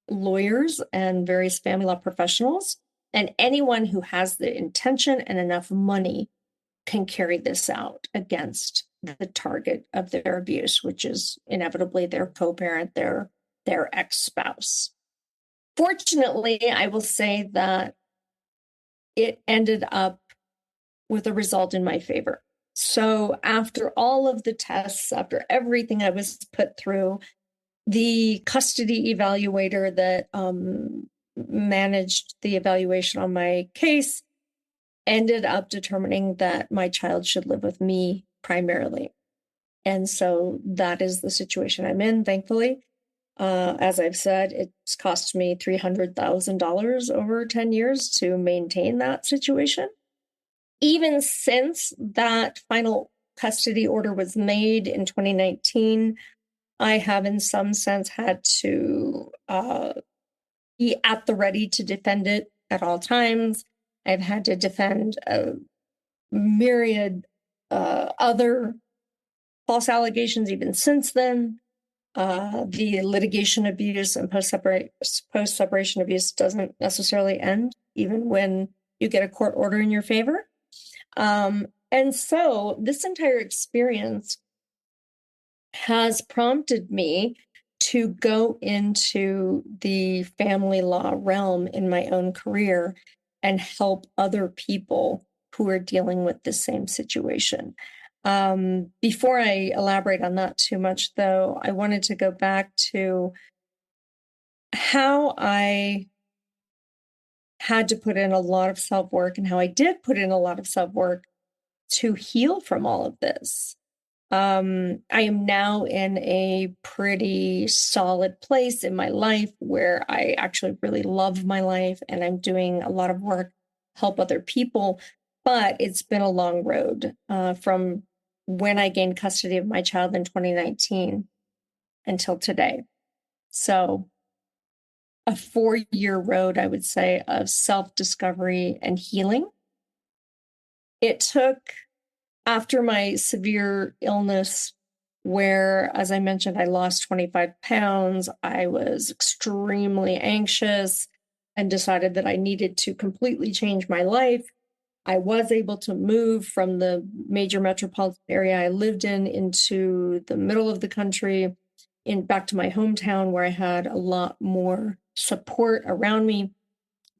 lawyers and various family law professionals. And anyone who has the intention and enough money can carry this out against the target of their abuse, which is inevitably their co-parent, their ex-spouse. Fortunately, I will say that it ended up with a result in my favor. So after all of the tests, after everything I was put through, the custody evaluator that managed the evaluation on my case ended up determining that my child should live with me primarily. And so that is the situation I'm in, thankfully. As I've said, it's cost me $300,000 over 10 years to maintain that situation. Even since that final custody order was made in 2019, I have in some sense had to be at the ready to defend it at all times. I've had to defend a myriad other false allegations even since then. The litigation abuse and post-separation abuse doesn't necessarily end, even when you get a court order in your favor. And so this entire experience has prompted me to go into the family law realm in my own career and help other people who are dealing with the same situation. Before I elaborate on that too much, though, I wanted to go back to how I had to put in a lot of self-work and how I did put in a lot of self-work to heal from all of this. I am now in a pretty solid place in my life where I actually really love my life and I'm doing a lot of work to help other people. But it's been a long road from when I gained custody of my child in 2019 until today. So a 4-year road, I would say, of self-discovery and healing. It took, after my severe illness, where, as I mentioned, I lost 25 pounds, I was extremely anxious and decided that I needed to completely change my life. I was able to move from the major metropolitan area I lived in into the middle of the country, back to my hometown where I had a lot more support around me.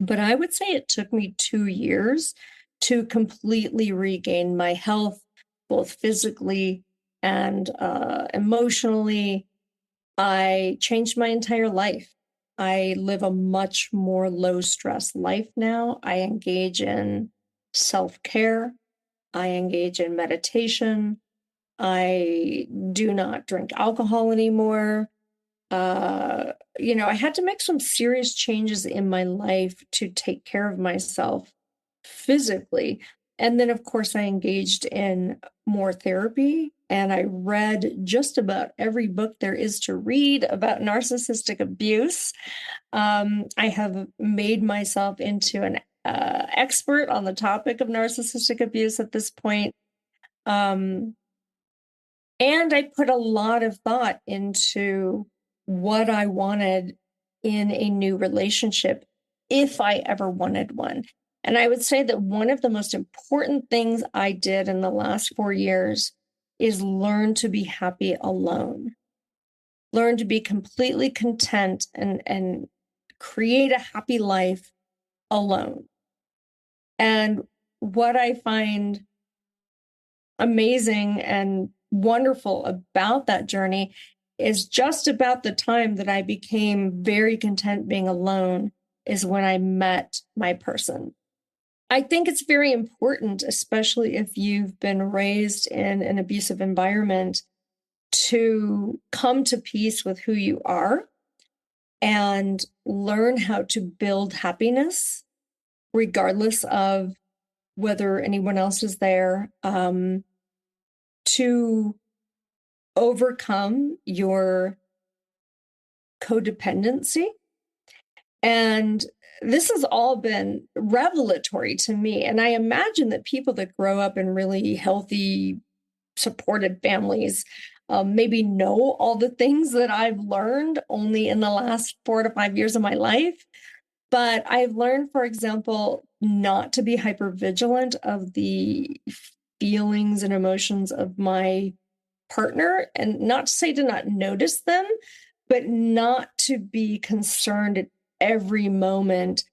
But I would say it took me 2 years to completely regain my health, both physically and emotionally. I changed my entire life. I live a much more low stress life now. I engage in self-care. I engage in meditation. I do not drink alcohol anymore. I had to make some serious changes in my life to take care of myself physically. And then, of course, I engaged in more therapy and I read just about every book there is to read about narcissistic abuse. I have made myself into an expert on the topic of narcissistic abuse at this point. And I put a lot of thought into what I wanted in a new relationship, if I ever wanted one. And I would say that one of the most important things I did in the last 4 years is learn to be happy alone. Learn to be completely content and create a happy life alone. And what I find amazing and wonderful about that journey is just about the time that I became very content being alone is when I met my person. I think it's very important, especially if you've been raised in an abusive environment, to come to peace with who you are and learn how to build happiness, regardless of whether anyone else is there, to overcome your codependency. And this has all been revelatory to me. And I imagine that people that grow up in really healthy, supported families maybe know all the things that I've learned only in the last 4 to 5 years of my life. But I've learned, for example, not to be hypervigilant of the feelings and emotions of my partner, and not to say to not notice them, but not to be concerned at every moment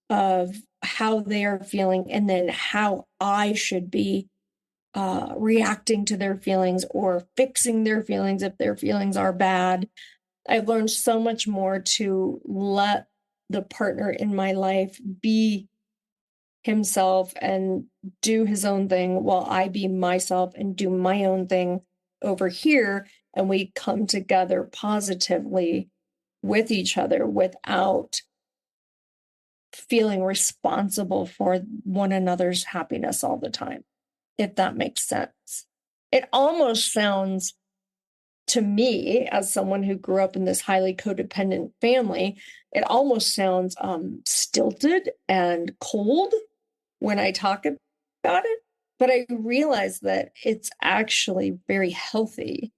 of how they are feeling and then how I should be reacting to their feelings or fixing their feelings if their feelings are bad. I've learned so much more to let the partner in my life be himself and do his own thing while I be myself and do my own thing over here. And we come together positively with each other without feeling responsible for one another's happiness all the time, if that makes sense. It almost sounds to me, as someone who grew up in this highly codependent family, it almost sounds stilted and cold when I talk about it. But I realize that it's actually very healthy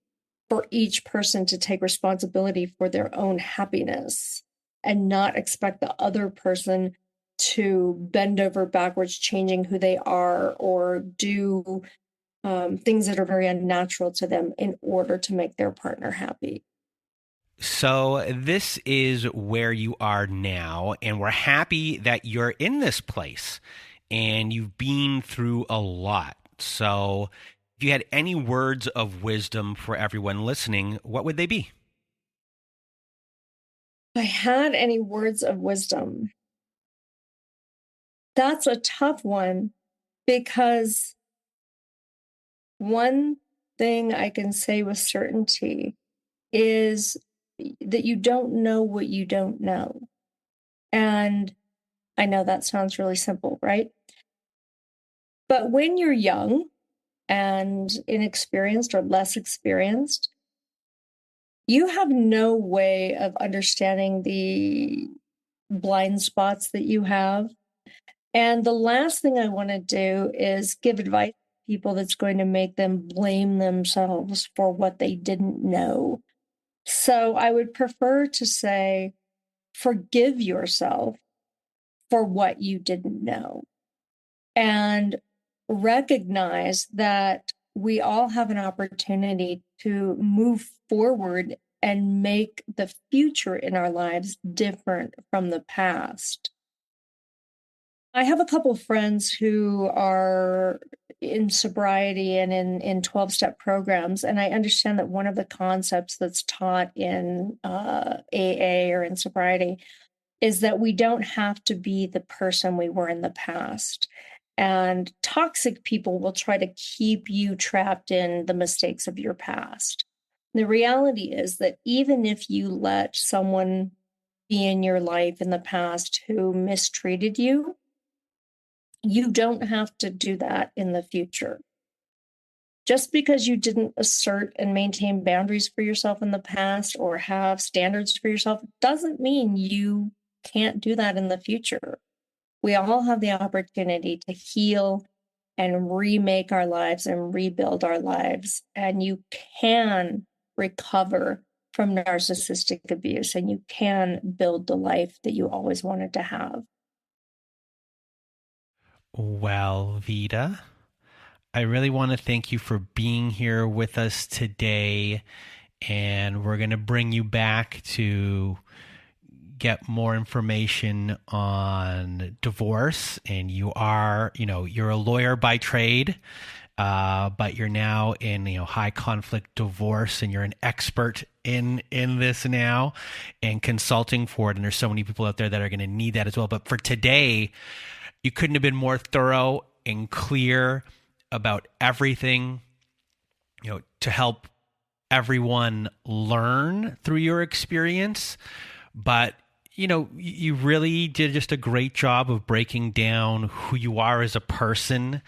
for each person to take responsibility for their own happiness and not expect the other person to bend over backwards, changing who they are or do things that are very unnatural to them in order to make their partner happy. So this is where you are now, and we're happy that you're in this place and you've been through a lot. So If you had any words of wisdom for everyone listening, what would they be? If I had any words of wisdom, that's a tough one, because one thing I can say with certainty is that you don't know what you don't know. And I know that sounds really simple, right? But when you're young and inexperienced or less experienced, you have no way of understanding the blind spots that you have. And the last thing I want to do is give advice to people that's going to make them blame themselves for what they didn't know. So I would prefer to say, forgive yourself for what you didn't know, and recognize that we all have an opportunity to move forward and make the future in our lives different from the past. I have a couple of friends who are in sobriety and in 12-step programs, and I understand that one of the concepts that's taught in AA or in sobriety is that we don't have to be the person we were in the past. And toxic people will try to keep you trapped in the mistakes of your past. The reality is that even if you let someone be in your life in the past who mistreated you, you don't have to do that in the future. Just because you didn't assert and maintain boundaries for yourself in the past or have standards for yourself doesn't mean you can't do that in the future. We all have the opportunity to heal and remake our lives and rebuild our lives. And you can recover from narcissistic abuse, and you can build the life that you always wanted to have. Well, Vida, I really want to thank you for being here with us today. And we're going to bring you back to get more information on divorce. And you're a lawyer by trade, but you're now in, high conflict divorce, and you're an expert in this now and consulting for it. And there's so many people out there that are going to need that as well. But for today, you couldn't have been more thorough and clear about everything, to help everyone learn through your experience. But, you really did just a great job of breaking down who you are as a person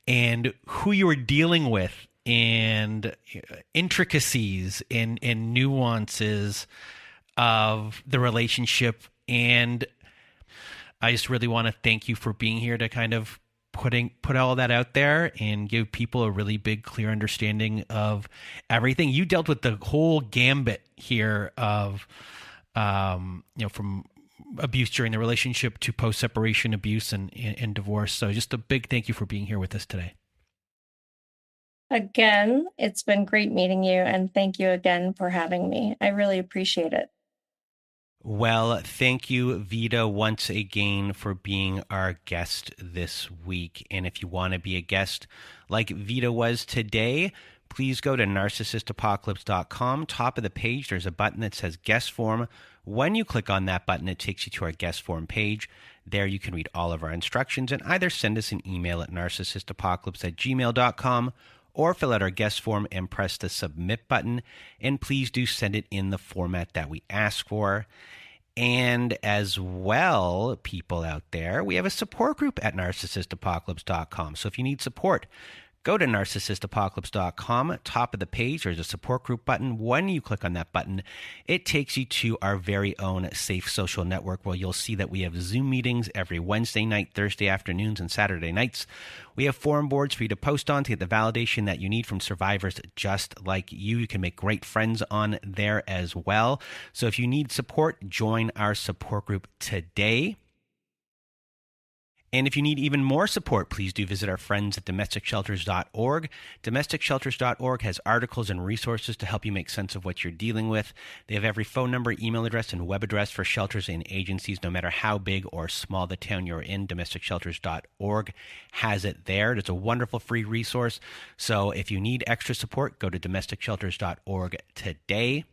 and who you were dealing with, and intricacies and nuances of the relationship. And I just really want to thank you for being here to kind of put all that out there and give people a really big, clear understanding of everything. You dealt with the whole gambit here of, from abuse during the relationship to post-separation abuse and divorce. So just a big thank you for being here with us today. Again, it's been great meeting you, and thank you again for having me. I really appreciate it. Well, thank you, Vida, once again for being our guest this week. And if you want to be a guest like Vida was today, please go to narcissistapocalypse.com. Top of the page, there's a button that says guest form. When you click on that button, it takes you to our guest form page. There you can read all of our instructions and either send us an email at narcissistapocalypse@gmail.com or fill out our guest form and press the submit button. And please do send it in the format that we ask for. And as well, people out there, we have a support group at narcissistapocalypse.com. So if you need support, go to narcissistapocalypse.com. Top of the page, there's a support group button. When you click on that button, it takes you to our very own safe social network, where you'll see that we have Zoom meetings every Wednesday night, Thursday afternoons, and Saturday nights. We have forum boards for you to post on to get the validation that you need from survivors just like you. You can make great friends on there as well. So if you need support, join our support group today. And if you need even more support, please do visit our friends at DomesticShelters.org. DomesticShelters.org has articles and resources to help you make sense of what you're dealing with. They have every phone number, email address, and web address for shelters and agencies, no matter how big or small the town you're in. DomesticShelters.org has it there. It's a wonderful free resource. So if you need extra support, go to DomesticShelters.org today.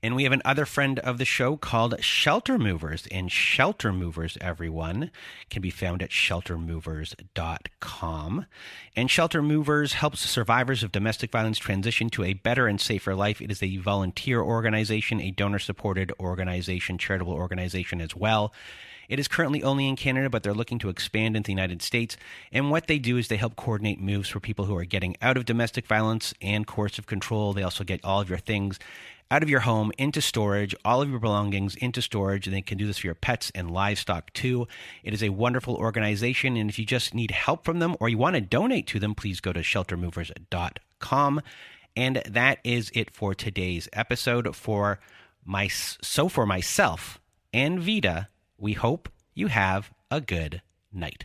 And we have another friend of the show called Shelter Movers. And Shelter Movers, everyone, can be found at sheltermovers.com. And Shelter Movers helps survivors of domestic violence transition to a better and safer life. It is a volunteer organization, a donor-supported organization, charitable organization as well. It is currently only in Canada, but they're looking to expand into the United States. And what they do is they help coordinate moves for people who are getting out of domestic violence and coercive control. They also get all of your things out of your home into storage, all of your belongings into storage, and they can do this for your pets and livestock too. It is a wonderful organization, and if you just need help from them or you want to donate to them, please go to sheltermovers.com. And that is it for today's episode. For myself and Vida, we hope you have a good night.